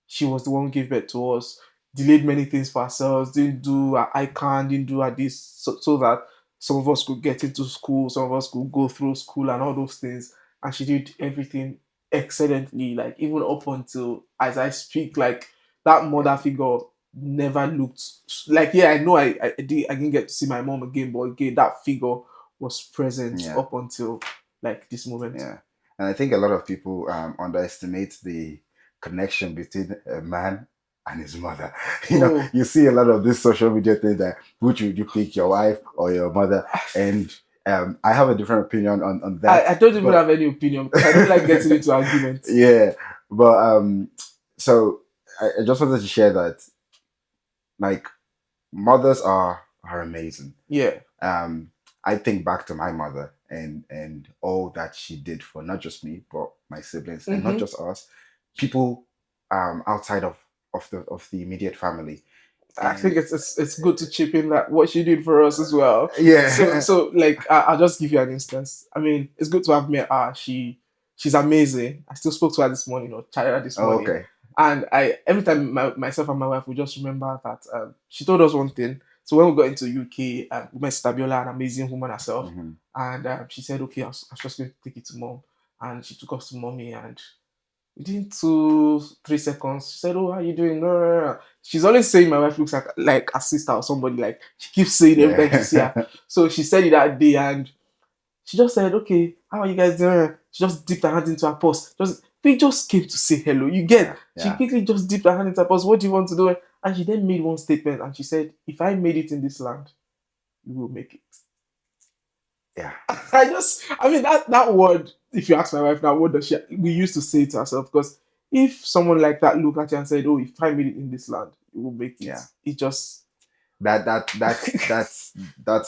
she was the one who gave birth to us, delayed many things for ourselves, didn't do our ICANN, didn't do our this, so that some of us could get into school, some of us could go through school and all those things. And she did everything excellently, like even up until as I speak, like that mother figure never looked like, yeah, I know I didn't get to see my mom again, but again, that figure was present Yeah. up until like this moment. Yeah. And I think a lot of people underestimate the connection between a man and his mother. Oh, You see a lot of this social media thing that which would you pick, your wife or your mother? And I have a different opinion on that. I don't even But have any opinion because I don't like getting into arguments. yeah, but so I just wanted to share that like mothers are amazing. Yeah. um, I think back to my mother and all that she did for not just me but my siblings and not Mm-hmm. just us, people outside of the immediate family. I think And it's good to chip in that what she did for us as well. So yeah. so like I'll just give you an instance. I mean, it's good to have met her. She's amazing. I still spoke to her this morning or chatted her this Oh, morning, okay. and I every time myself and my wife we just remember that she told us one thing. So when we got into UK, we met Stabiola, an amazing woman herself, Hmm. and she said, "Okay, I was just going to take it to mom," and she took us to mommy, and within 2 3 seconds, she said, "Oh, how you doing?" No, no, no, no. She's always saying my wife looks like a sister or somebody. Like she keeps saying every time she see her. Yeah. So she said it that day, and she just said, "Okay, how are you guys doing?" She just dipped her hand into her purse. We just came to say hello. You get? Yeah. She Yeah. quickly just dipped her hand into her purse. What do you want to do? And she then made one statement, and she said, "If I made it in this land, you will make it." Yeah. I mean, that word, if you ask my wife now, what does we used to say to ourselves, because if someone like that looked at you and said, "Oh, if I made it in this land, you will make it," Yeah. it just, That's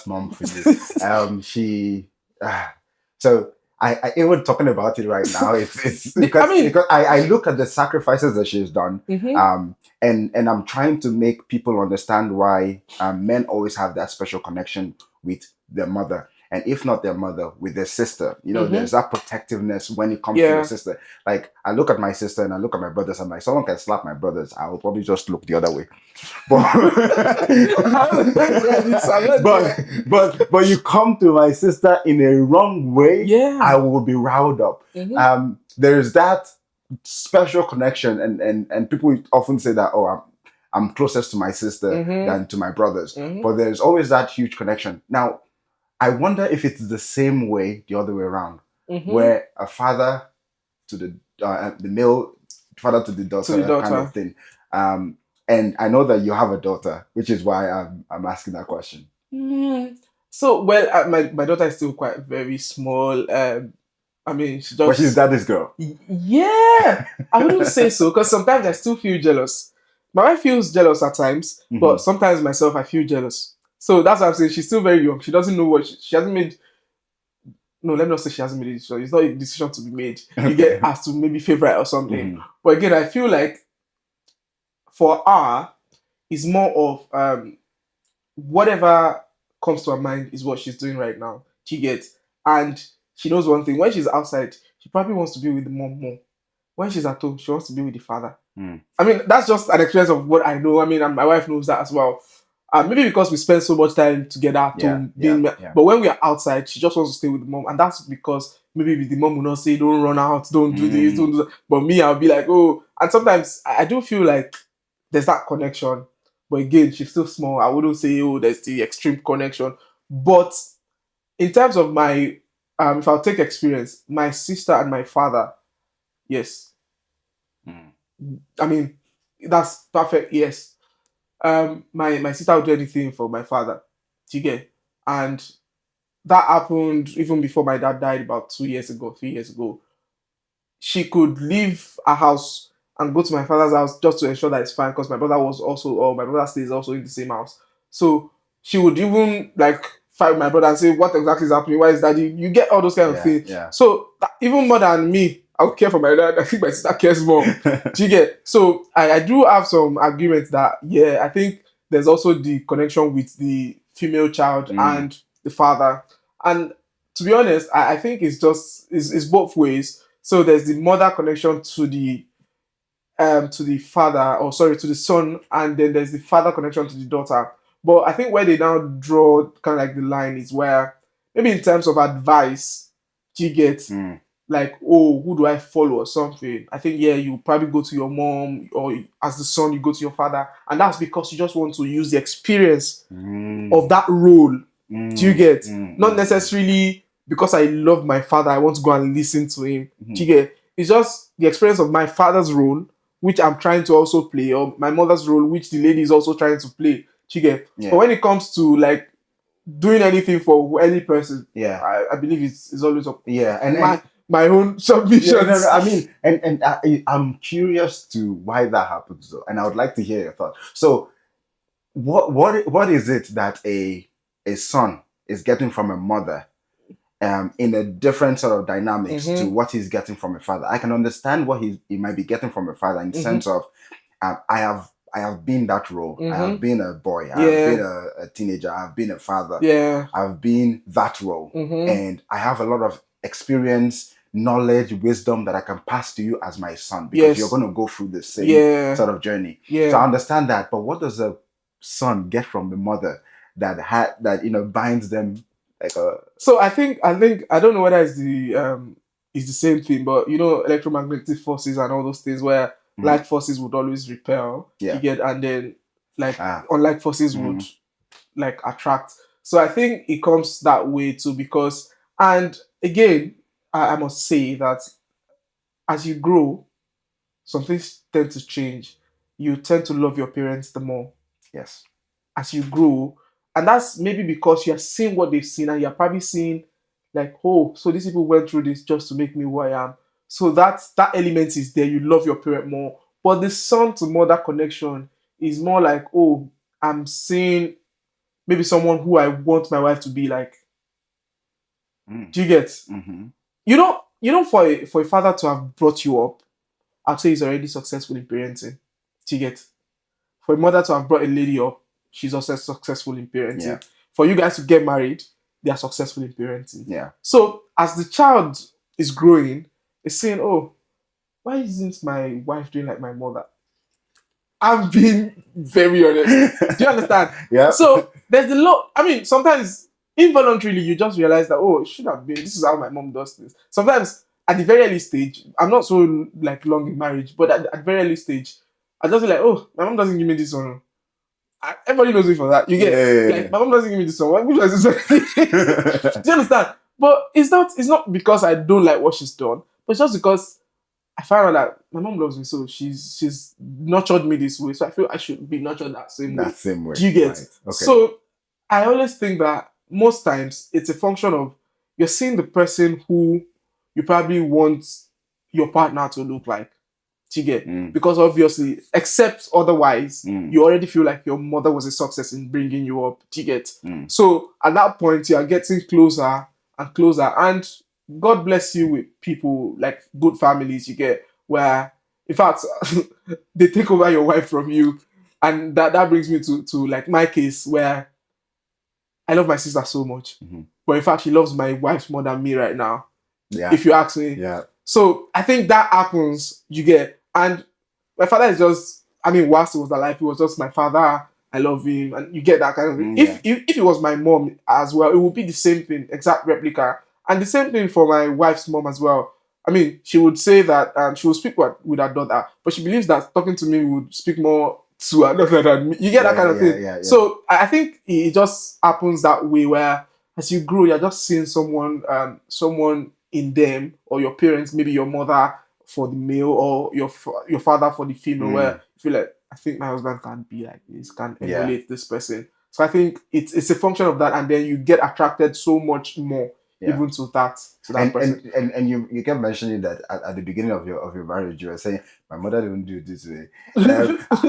mom for you. She so I even talking about it right now. It's I because mean, I look at the sacrifices that she's done, mhm, and I'm trying to make people understand why men always have that special connection with their mother, and if not their mother, with their sister. There's mhm, that protectiveness when it comes to your yeah. sister. Like I look at my sister and I look at my brothers. I'm like, someone can slap my brothers, I will probably just look the other way. But but you come to my sister in a wrong way, I Yeah. will be riled up. Mhm, There's that special connection, and people often say that, oh, I'm closest to my sister mhm, than to my brothers, mhm, but there's always that huge connection. Now I wonder if it's the same way the other way around, mhm. where a father to the male father to the To the daughter kind of daughter. thing. Um, and I know that you have a daughter, which is why I'm asking that question. Mm. So, well, my daughter is still quite very small. I mean, she But she's just, daddy's girl. yeah, I wouldn't say so because sometimes I still feel jealous. My wife feels jealous at times, but Hmm. sometimes myself I feel jealous. So that's what I'm saying. She's still very young. She doesn't know what she hasn't made. No, let me not say she hasn't made a decision. It's not a decision to be made. You get Okay. asked to maybe favorite or something. Hmm. But again, I feel like for her, it's more of whatever comes to her mind is what she's doing right now. She gets, and she knows one thing: when she's outside, she probably wants to be with the mom more. When she's at home, she wants to be with the father. Mm. I mean, that's just an experience of what I know. I mean, and my wife knows that as well. Maybe because we spend so much time together at Yeah, home, yeah, being. yeah. But when we are outside, she just wants to stay with the mom, and that's because maybe the mom will not say, "Don't run out, don't do this, don't Mm. do that." But me, I'll be like, "Oh," and sometimes I do feel like there's that connection. But again, she's still small. I wouldn't say, "Oh, there's the extreme connection." But in terms of my, if I'll take experience, my sister and my father, yes, Mm. I mean, that's perfect. Yes, my sister would do anything for my father. Do you get? And that happened even before my dad died about 2 years ago, 3 years ago. She could leave her house and go to my father's house just to ensure that it's fine because my brother was also, or my brother stays also in the same house. So she would even like fight my brother and say, "What exactly is happening? Why is daddy?" You get all those kind of Yeah, things. yeah. So even more than me, I would care for my dad. I think my sister cares more. Do you get? So I do have some agreements that, yeah, I think there's also the connection with the female child and the father. And to be honest, I think it's both ways. So there's the mother connection to the father, or sorry, to the son, and then there's the father connection to the daughter. But I think where they now draw kind of like the line is where maybe in terms of advice, do you get like, oh, who do I follow or something? I think, yeah, you probably go to your mom, or as the son, you go to your father, and that's because you just want to use the experience of that role. Do you get? Not necessarily because I love my father, I want to go and listen to him. Do you get? It's just the experience of my father's role, which I'm trying to also play, or my mother's role, which the lady is also trying to play. Do you get? But when it comes to like doing anything for any person, I believe it's always up. My own submissions. No, I mean, and I'm curious to why that happens, though, and I would like to hear your thoughts. So, what is it that a son is getting from a mother, in a different sort of dynamics to what he's getting from a father? I can understand what he might be getting from a father in the sense of, I have been that role. I have been a boy. I have been a teenager. I have been a father. I've been that role, and I have a lot of experience, knowledge, wisdom that I can pass to you as my son, because you're going to go through the same sort of journey. So I understand that, but what does a son get from the mother that binds them like a? So I think I don't know whether it's the same thing, but electromagnetic forces and all those things where like forces would always repel. You get, and then like unlike forces would like attract. So I think it comes that way too, because, and again, I must say that as you grow, some things tend to change. You tend to love your parents the more. Yes. As you grow, and that's maybe because you're seeing what they've seen, and you're probably seeing like, oh, so these people went through this just to make me who I am. So that element is there. You love your parent more. But the son to mother connection is more like, oh, I'm seeing maybe someone who I want my wife to be like. Do you get? For a father to have brought you up, I'd say he's already successful in parenting. Do you get? For a mother to have brought a lady up, she's also successful in parenting. For you guys to get married, they are successful in parenting. So as the child is growing, it's saying, oh, why isn't my wife doing like my mother? I'm being very honest. Do you understand? So there's a lot. I mean, sometimes involuntarily you just realize that, oh, it should have been. This is how my mom does this. Sometimes at the very early stage, I'm not so like long in marriage, but at the very early stage, I just feel like, oh, my mom doesn't give me this one. Everybody knows me for that. You get like my mom doesn't give me this one. Which one is this one? Do you understand? But it's not because I don't like what she's done, but it's just because I found out that my mom loves me, so she's nurtured me this way. So I feel I should be nurtured that same way. That same way. Do you get? Right. Okay. So I always think that most times it's a function of you're seeing the person who you probably want your partner to look like. Do you get? Because obviously, except otherwise, you already feel like your mother was a success in bringing you up. Do you get? So at that point, you are getting closer and closer, and God bless you with people like good families. You get where, in fact, they take over your wife from you, and that brings me to like my case where I love my sister so much, but in fact, she loves my wife more than me right now. If you ask me. So I think that happens. You get, and my father is just. I mean, whilst he was alive, he was just my father. I love him, and you get that kind of thing. If it was my mom as well, it would be the same thing, exact replica, and the same thing for my wife's mom as well. I mean, she would say that she will speak with her daughter, but she believes that talking to me would speak more to her daughter than me. You get that kind of thing. So I think it just happens that way where as you grow, you're just seeing someone in them, or your parents, maybe your mother for the male, or your father for the female, where you feel like, I think my husband can't be like this, can't emulate this person. So I think it's a function of that, and then you get attracted so much more even to that person. And you kept mentioning that at the beginning of your marriage, you were saying my mother didn't do it this way.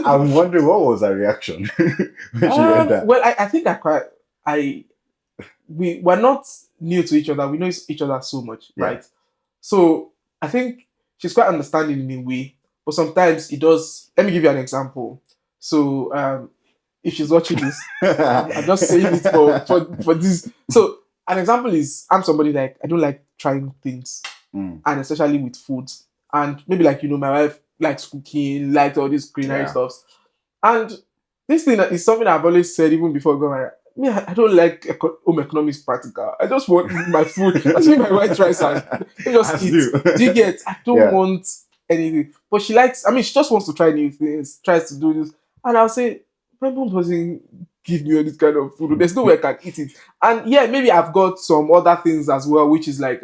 I'm wondering what was her reaction when she heard that. Well, I think we're not new to each other. We know each other so much, right? So I think she's quite understanding in a way, but sometimes it does. Let me give you an example. So if she's watching this, I'm just saying it for this. So an example is I'm somebody like I don't like trying things, Mm. and especially with food. And maybe like my wife likes cooking, likes all these culinary Yeah. stuffs. And this thing is something I've always said even before going married. Me, I don't like home economics practical. I just want my food. That's why my wife tries and just As eat. you. Do you get? I don't Yeah. want anything. But she likes, I mean, she just wants to try new things, tries to do this. And I'll say, my mom doesn't give me all this kind of food. There's no way I can eat it. And yeah, maybe I've got some other things as well, which is like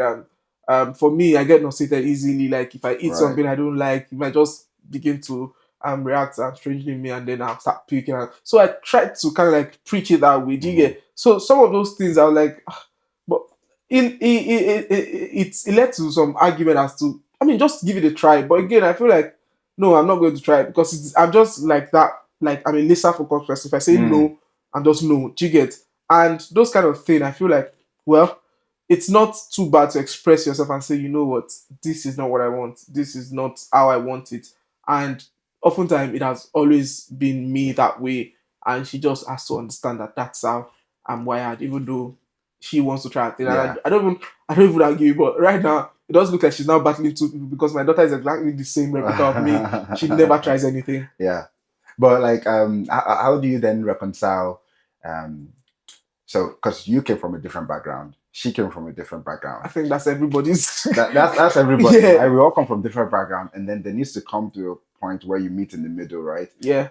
for me, I get nauseated easily. Like if I eat Right. something I don't like, it might just begin to react strangely in me, and then I'll start puking. So I tried to kind of like preach it that way. Do you get? So some of those things I was like, "Ah," but it led to some argument as to, I mean, just give it a try. But again, I feel like no, I'm not going to try it because I'm just like that. Like I'm a laser focused person. If I say no, I'm just no. Do you get? And those kind of thing, I feel like, well, it's not too bad to express yourself and say, you know what, this is not what I want. This is not how I want it. And oftentimes it has always been me that way. And she just has to understand that that's how I'm wired, even though she wants to try a thing. And Yeah. I don't even argue, but right now it does look like she's now battling two people because my daughter is exactly the same replica of me. She never tries anything. Yeah. But like, how do you then reconcile? Um, so because you came from a different background, she came from a different I background. think that's everybody's. That's everybody, Yeah, right? We all come from different background, and then there needs to come to a point where you meet in the middle, right? yeah.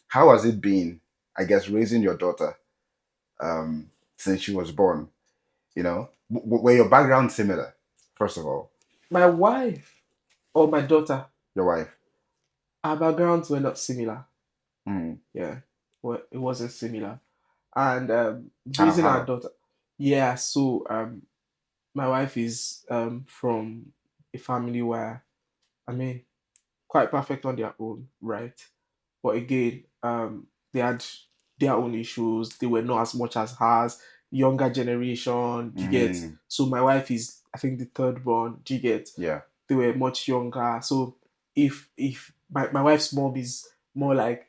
How has it been, I guess, raising your daughter since she was born? You know, were your background similar? First of all, My wife or my daughter, your wife. our backgrounds were not similar. Mm. Yeah, well, it wasn't similar. And How? raising our How? daughter, yeah. So my wife is from a family where, I mean, quite perfect on their own, right? But again, they had their own issues. They were not as much as hers. Younger generation, do you get? Mm. So my wife is, I think, the third born. Do you get? Yeah. They were much younger. So if my wife's mom is more like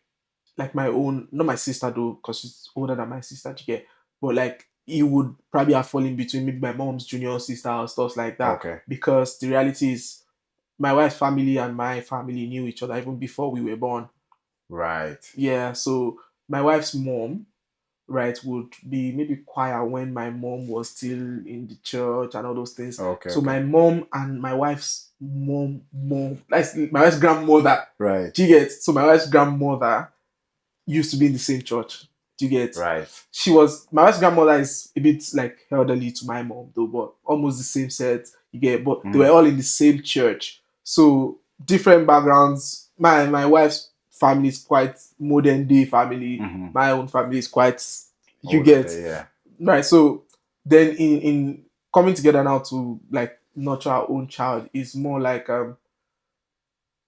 my own, not my sister though, because she's older than my sister, do you get? But like he would probably have fallen between maybe my mom's junior sister or stuff like that. Okay. Because the reality is my wife's family and my family knew each other even before we were born. Right. Yeah, so my wife's mom, right, would be maybe choir when my mom was still in the church and all those things. Okay. So Okay. my mom and my wife's mom, like my wife's grandmother, Right. do you get? So my wife's grandmother used to be in the same church. Do you get? Right. My wife's grandmother is a bit like elderly to my mom though, but almost the same set. You get, but they were all in the same church. So different backgrounds. My wife's family is quite modern day family. Mm-hmm. My own family is quite, you Older get, day, yeah. right. So then in coming together now to like nurture our own child is more like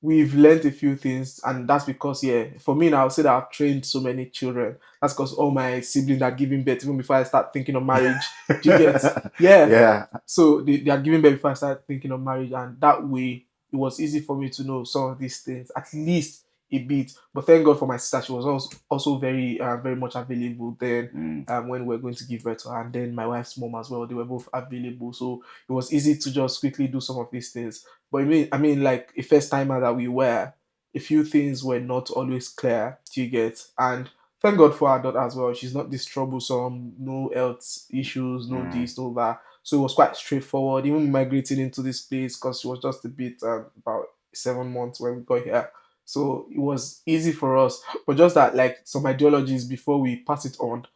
we've learned a few things, and that's because yeah, for me now, I'll say that I've trained so many children. That's because all my siblings are giving birth even before I start thinking of marriage. Do you get? Yeah. Yeah. So they are giving birth before I start thinking of marriage, and that way it was easy for me to know some of these things, at least a bit. But thank God for my sister; she was also very much available then when we were going to give birth to her, and then my wife's mom as well. They were both available, so it was easy to just quickly do some of these things. But I mean, like a first timer that we were, a few things were not always clear. Do you get? And thank God for our daughter as well. She's not this troublesome, no health issues, no this, no that. So it was quite straightforward. Even migrating into this place because she was just a bit about 7 months when we got here. So it was easy for us. But just that, like some ideologies before we pass it on.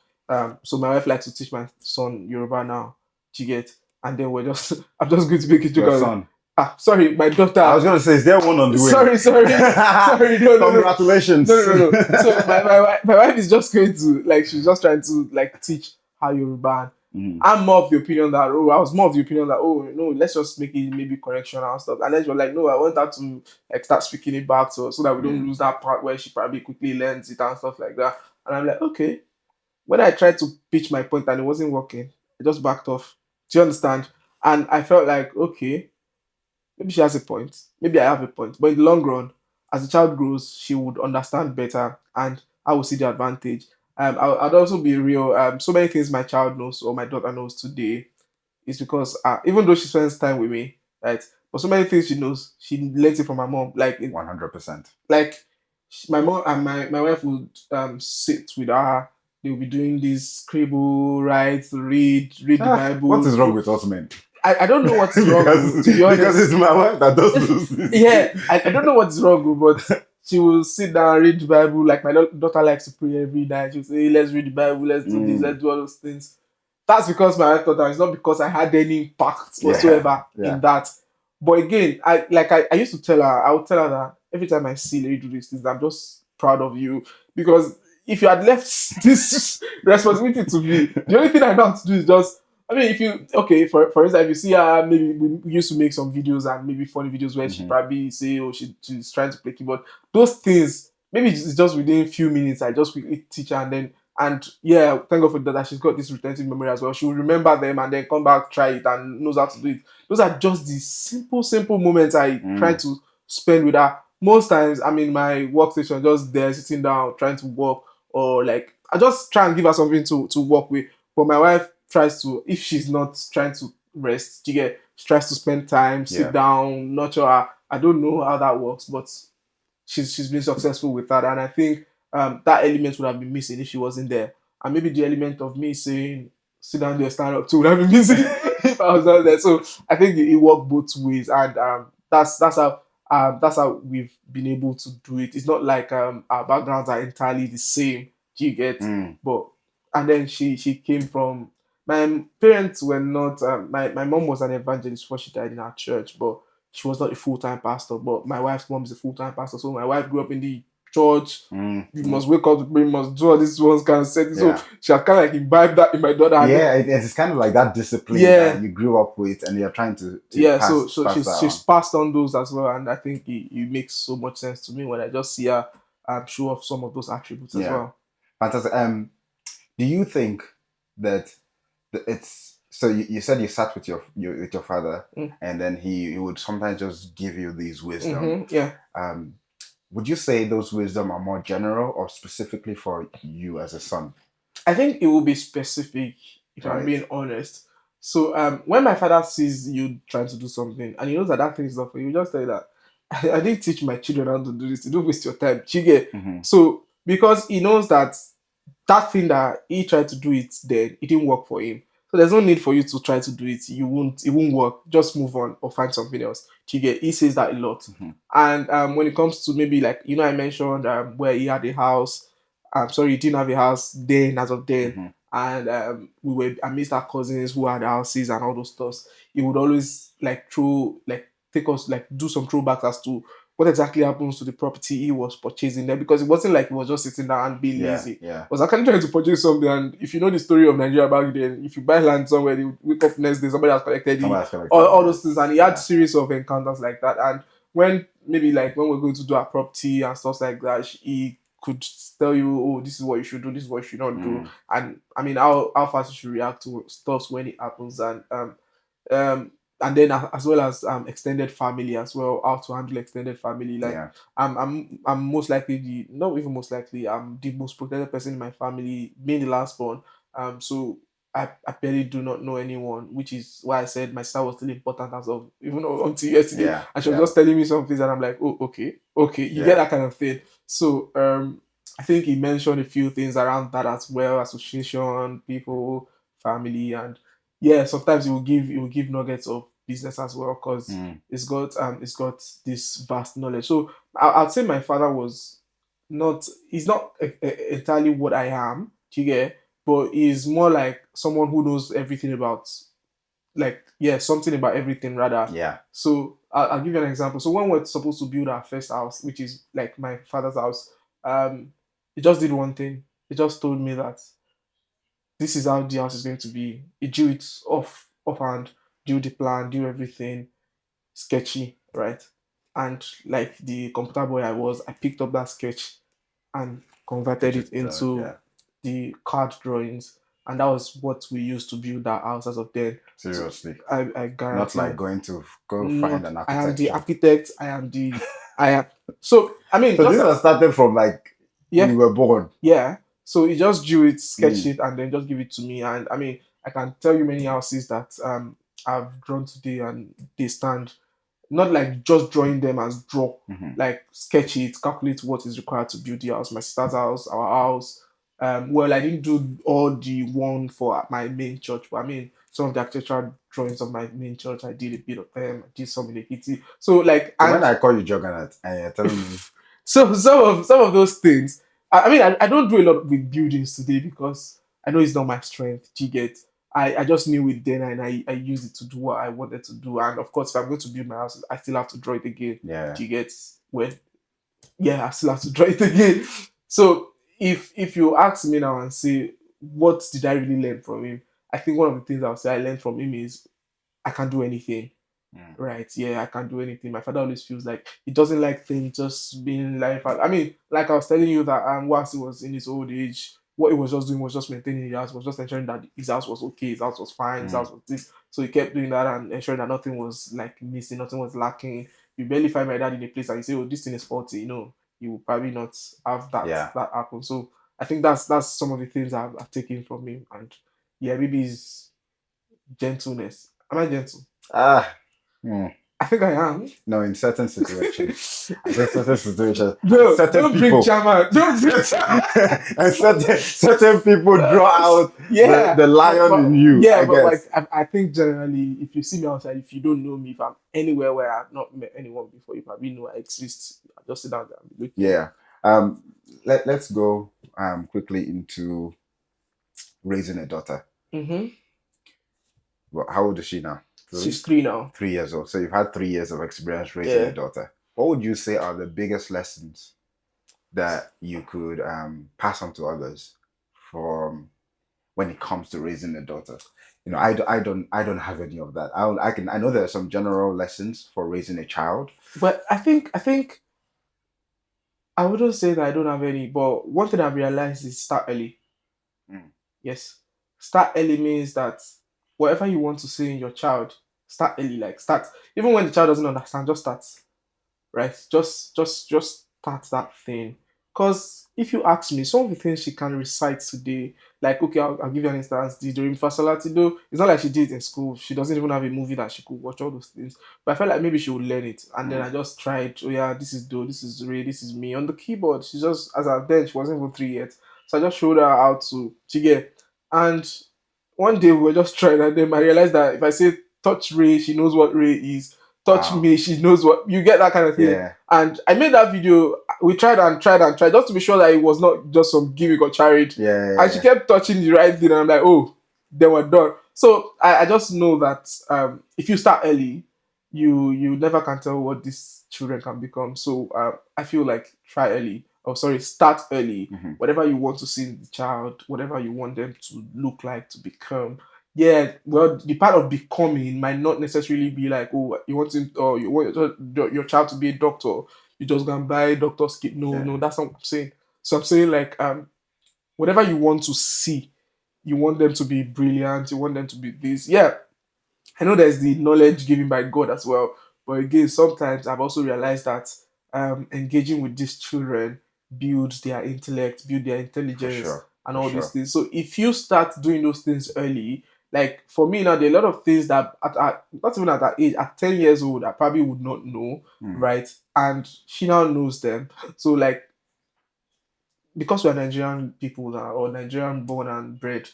So my wife likes to teach my son Yoruba now. Do you get? And then we're just, I'm just going to make a joke. Your son. Sorry, my daughter. I was gonna say, is there one on the way? Sorry. No. Congratulations. No. So my wife is just going to like she's just trying to like teach how Yoruba. I'm more of the opinion that I was more of the opinion that no, let's just make it maybe correction and stuff. And then you're like, no, I want her to like start speaking it back so that we don't lose that part where she probably quickly learns it and stuff like that. And I'm like, okay. When I tried to pitch my point and it wasn't working, I just backed off. Do you understand? And I felt like, okay, maybe she has a point. Maybe I have a point. But in the long run, as the child grows, she would understand better. And I will see the advantage. I'd also be real. So many things my child knows or my daughter knows today is because even though she spends time with me, right? But so many things she knows, she learns it from my mom. 100%. Like my mom and my wife would sit with her. They will be doing this scribble, write, read the What Bible. is wrong with us men? I don't know what is wrong, oh, to be Because it's honest. my wife that does those things. Yeah, I don't know what's wrong, oh, but she will sit down, read the Bible. Like my daughter likes to pray every night. She'll say, let's read the Bible, let's do this, Mm, let's do all those things. That's because my wife thought that. It's not because I had any impact yeah, whatsoever in yeah. that. But again, I used to tell her, I would tell her that every time I see Lady do these things, I'm just proud of you. Because if you had left this responsibility to me, the only thing I know how to do is just, I mean, if you, okay, for instance, if you see her, maybe we used to make some videos and maybe funny videos where she Mhm. probably say, oh, she's trying to play keyboard. Those things, maybe it's just within a few minutes, I just quickly teach her, and yeah, thank God for that she's got this retentive memory as well. She will remember them and then come back, try it, and knows how to do it. Those are just the simple moments I try Mm, to spend with her. Most times, I'm in my workstation, just there sitting down, trying to work, or like I just try and give her something to work with. But my wife tries to, if she's not trying to rest, she tries to spend time, sit yeah. down, nurture her. I don't know how that works, but she's been successful with that. And I think that element would have been missing if she wasn't there. And maybe the element of me saying, sit down there, stand up too, would have been missing if I was not there. So I think it worked both ways. And that's how we've been able to do it. It's not like our backgrounds are entirely the same. Do you get? Mm, But and then she came from, my parents were not my mom was an evangelist before she died in our church, but she was not a full-time pastor. But my wife's mom is a full-time pastor, so my wife grew up in the church. You mm. must wake up to pray, you must do all this one's kind of setting. So Yeah. she had kind of like imbibed that in my daughter. And then, Yeah, it's kind of like that discipline that yeah, you grew up with and you're trying to yeah. So pass so pass that she's on. passed on those as well, and I think it makes so much sense to me when I just see her show off some of those attributes as Yeah. well. Fantastic. Do you think that it's so you said you sat with your father Mm. and then he would sometimes just give you these wisdom. Yeah. Um, would you say those wisdom are more general or specifically for you as a son? I think it will be specific if I'm Right. being honest. So when my father sees you trying to do something and he knows that that thing is not for you, he just tell you that I didn't teach my children how to do this. You don't waste your time. You get? Mm-hmm. So because he knows that that thing that he tried to do it, then it didn't work for him. So there's no need for you to try to do it. It won't work. Just move on or find something else. You get? He says that a lot. Mm-hmm. And when it comes to maybe like I mentioned where he had a house. I'm sorry, he didn't have a house then as of then, Mm-hmm. and we were amidst our cousins who had houses and all those stuff. He would always take us like do some throwbacks as to what exactly happens to the property he was purchasing there, because it wasn't like he was just sitting down and being Yeah. lazy. He Yeah. was actually trying to purchase something, and if you know the story of Nigeria back then, if you buy land somewhere, they would wake up next day, somebody has collected it, Somebody's collected it. all those things, Yes. and he had Yeah. series of encounters like that. And when maybe like when we're going to do our property and stuff like that, he could tell you, oh, this is what you should do, this is what you should not do, Mm. and I mean how fast you should react to stuff when it happens, um and then as well as extended family as well, how to handle extended family. Like Yeah. I'm most likely the not even most likely I'm the most protected person in my family, being the last born. So I barely do not know anyone, which is why I said my sister was still important as of even until yesterday. Yeah. And she was Yeah. just telling me some things, and I'm like, oh, okay, you get Yeah. that kind of thing. So I think he mentioned a few things around that as well: association, people, family, and yeah, sometimes he will give nuggets of business as well, because Mm. it's got this vast knowledge. So I'd say my father was not he's not entirely what I am, do you get? But he's more like someone who knows everything about, like, yeah, something about everything rather. Yeah. So I'll give you an example. So when we're supposed to build our first house, which is like my father's house, he just did one thing. He just told me that this is how the house is going to be. He drew it offhand, drew the plan, drew everything sketchy, right? And like the computer boy I was, I picked up that sketch and converted Put it it. into Yeah. the card drawings, and that was what we used to build that house as of then. So Seriously. I Not guarantee like you, going to go find not. an I am the architecture. architect. I am. So I mean, So just this has started from like when Yeah, you were born. yeah. So he just drew it, sketched Mm. it, and then just give it to me. And I mean, I can tell you many houses that I've drawn today, and they stand. Not like just drawing them as draw, Mhm. like sketch it, calculate what is required to build the house, my sister's house, our house. Well, I didn't do all the one for my main church, but I mean, some of the architectural drawings of my main church, I did a bit of them. I did some in the kitty. So like, So when and I call you Juggernaut and you're telling me, so some of those things. I mean, I don't do a lot with buildings today because I know it's not my strength. Do you get? I just knew it then, and I used it to do what I wanted to do. And of course, if I'm going to build my house, I still have to draw it again. yeah, Do you get? When yeah, I still have to draw it again. So if you ask me now and say what did I really learn from him, I think one of the things I'll say I learned from him is I can do anything. mm. Right, yeah, I can't do anything. My father always feels like he doesn't like things just being life. I mean, like I was telling you that whilst he was in his old age, what he was just doing was just maintaining the house, was just ensuring that his house was okay, his house was fine, his Mm. house was this. So he kept doing that and ensuring that nothing was like missing, nothing was lacking. You barely find my dad in a place and you say, "Oh, this thing is faulty," you will probably not have Yeah. that happen. So I think that's some of the things I've taken from him, and yeah, maybe his gentleness. Am I gentle? Ah, mm. I think I am. No, in certain situations, I think certain situations, and No, certain don't bring people, Chama. Don't bring Chama. and certain people draw out Yeah, the lion in you. yeah, I but like guess. I think generally, if you see me outside, if you don't know me, if I'm anywhere where I've not met anyone before, you probably know I exist. I just sit down there and be looking. Yeah. Um. Let's go quickly into raising a daughter. Mm-hmm. Well, how old is she now? She's 3. three now. 3 years old. So you've had 3 years of experience raising a Yeah. daughter. What would you say are the biggest lessons that you could pass on to others from when it comes to raising a daughter? I don't have any of that. I know there are some general lessons for raising a child. But I think I wouldn't say that I don't have any. But one thing I've realized is start early. Mm. Yes, start early means that whatever you want to say in your child, start early. Like start even when the child doesn't understand, just start. Right? Just start that thing. Because if you ask me, some of the things she can recite today, like okay, I'll give you an instance. The Doremi Fasolati though, it's not like she did it in school. She doesn't even have a movie that she could watch all those things. But I felt like maybe she would learn it, and then Mm. I just tried. Oh yeah, this is Do, this is Ray, this is me on the keyboard. She just as at then she wasn't even three yet, so I just showed her how to get. And one day we were just trying, and then I realized that if I say touch Ray, she knows what Ray is. Touch Wow. me, she knows what you get, that kind of thing. Yeah. And I made that video. We tried and tried and tried just to be sure that it was not just some gimmick or charity. Yeah. And she Yeah. kept touching the right thing, and I'm like, oh, they were done. So I just know that if you start early, you never can tell what these children can become. So I feel like try early. Oh, sorry, start early. Mhm. Whatever you want to see in the child, whatever you want them to look like, to become. Yeah, well, the part of becoming might not necessarily be like, oh, you want him or you want your child to be a doctor. You just go and buy doctor's kit. No, Yeah. no, that's not what I'm saying. So I'm saying like whatever you want to see, you want them to be brilliant, you want them to be this. Yeah, I know there's the knowledge given by God as well, but again, sometimes I've also realized that engaging with these children builds their intellect, build their For intelligence, sure. and For all these sure. things. So if you start doing those things early, like for me now, there are a lot of things that not even at that age, at 10 years old, I probably would not know, Mm. right? And she now knows them. So like because we're Nigerian people now, or Nigerian born and bred,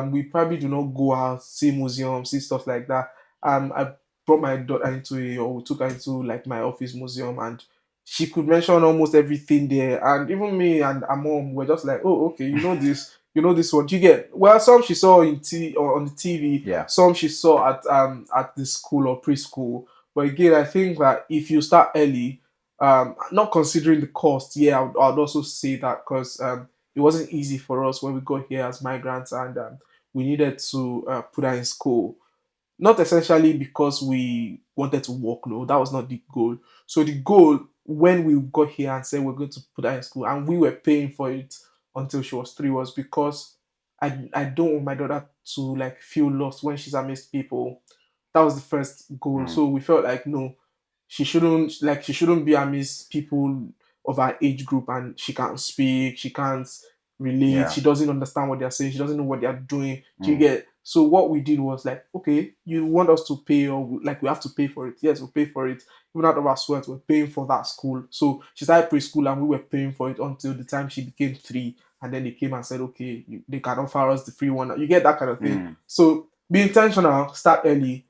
we probably do not go out, see museums, see stuff like that. I brought my daughter into or we took her into like my office museum, and she could mention almost everything there. And even me and her mom were just like, oh, okay, you know this one. Do you get? Well, some she saw in or on the TV, Yeah. some she saw at the school or preschool. But again, I think that if you start early, not considering the cost, yeah, I would also say that because it wasn't easy for us when we got here as migrants, and we needed to put her in school. Not essentially because we wanted to work, no, that was not the goal. So the goal when we got here and said we're going to put her in school, and we were paying for it until she was three, was because I don't want my daughter to like feel lost when she's amidst people. That was the first goal. Mm. So we felt like no, she shouldn't be amidst people of our age group, and she can't speak, she can't relate, Yeah. she doesn't understand what they're saying, she doesn't know what they're doing. Do you Mm. get? So what we did was like, okay, you want us to pay, or like we have to pay for it? Yes, we'll pay for it. Even out of our sweat, we're paying for that school. So she started preschool, and we were paying for it until the time she became 3, and then they came and said, okay, they can offer us the free one. You get that kind of thing. Mm. So be intentional, start early,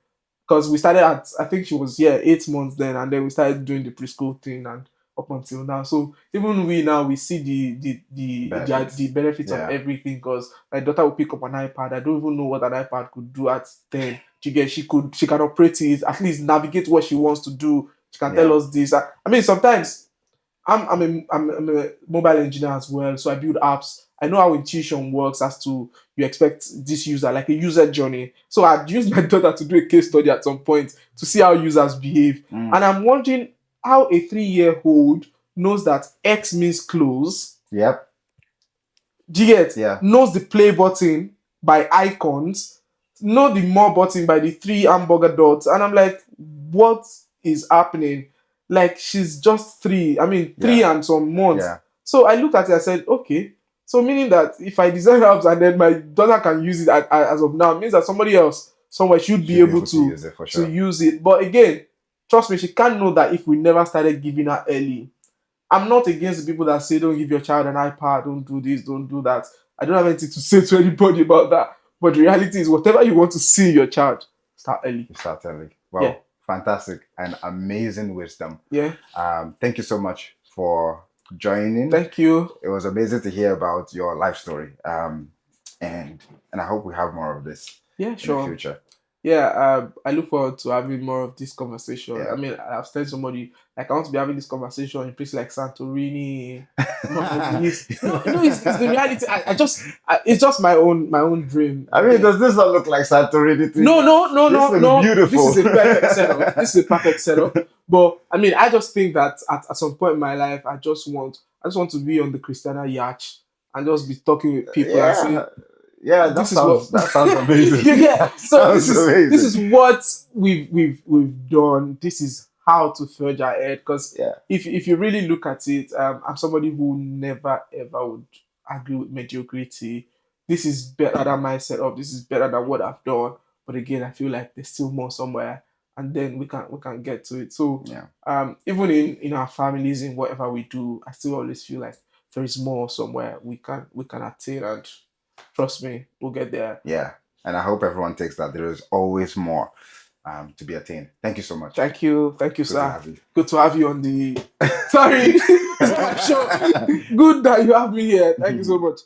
because we started at, I think she was, yeah, 8 months then, and then we started doing the preschool thing, and up until now. So even we now, we see the Benefits. benefits of Yeah. everything, because my daughter will pick up an iPad. I don't even know what an iPad could do at 10. She can operate it, at least navigate what she wants to do. She can tell Yeah. us this. I mean, sometimes I'm a mobile engineer as well, so I build apps. I know how intuition works, as to you expect this user, like a user journey. So I'd use my daughter to do a case study at some point to see how users behave. Mm. And I'm wondering how a 3-year-old knows that X means close. Yep. Do you get? Yeah. Knows the play button by icons, know the more button by the 3 hamburger dots. And I'm like, what is happening? Like, she's just 3. I mean, 3 Yeah. and some months. Yeah. So I looked at it, I said, okay. So meaning that if I design apps and then my daughter can use it as of now, it means that somebody else somewhere should be able to use it for sure. use it. But again, trust me, she can't know that if we never started giving her early. I'm not against the people that say don't give your child an iPad, don't do this, don't do that. I don't have anything to say to anybody about that. But the reality is, whatever you want to see in your child, start early. Start early. Well, Yeah. fantastic and amazing wisdom. Yeah. Thank you so much for joining. Thank you. It was amazing to hear about your life story. And I hope we have more of this Yeah, in the sure. future. Yeah, I look forward to having more of this conversation. Yeah. I mean, I've told somebody, like, I want to be having this conversation in places like Santorini, not Greece. No, it's the reality. It's just my own dream. I mean, does this not look like Santorini? No. This looks beautiful. This is a perfect setup. This is a perfect setup. But I mean, I just think that at some point in my life, I just want to be on the Christiana yacht and just be talking with people and saying, yeah, that sounds amazing. Yeah. So Sounds this is what we've done. This is how to forge ahead. Because Yeah. if you really look at it, I'm somebody who never ever would agree with mediocrity. This is better than my setup. This is better than what I've done. But again, I feel like there's still more somewhere, and then we can get to it. So Yeah. even in our families, in whatever we do, I still always feel like there is more somewhere we can attain, and trust me, we'll get there. Yeah. And I hope everyone takes that. There is always more to be attained. Thank you so much. Thank you, Good to sir. have you. Good to have you on the. Sorry, it's not my show. Good that you have me here. Thank you so much.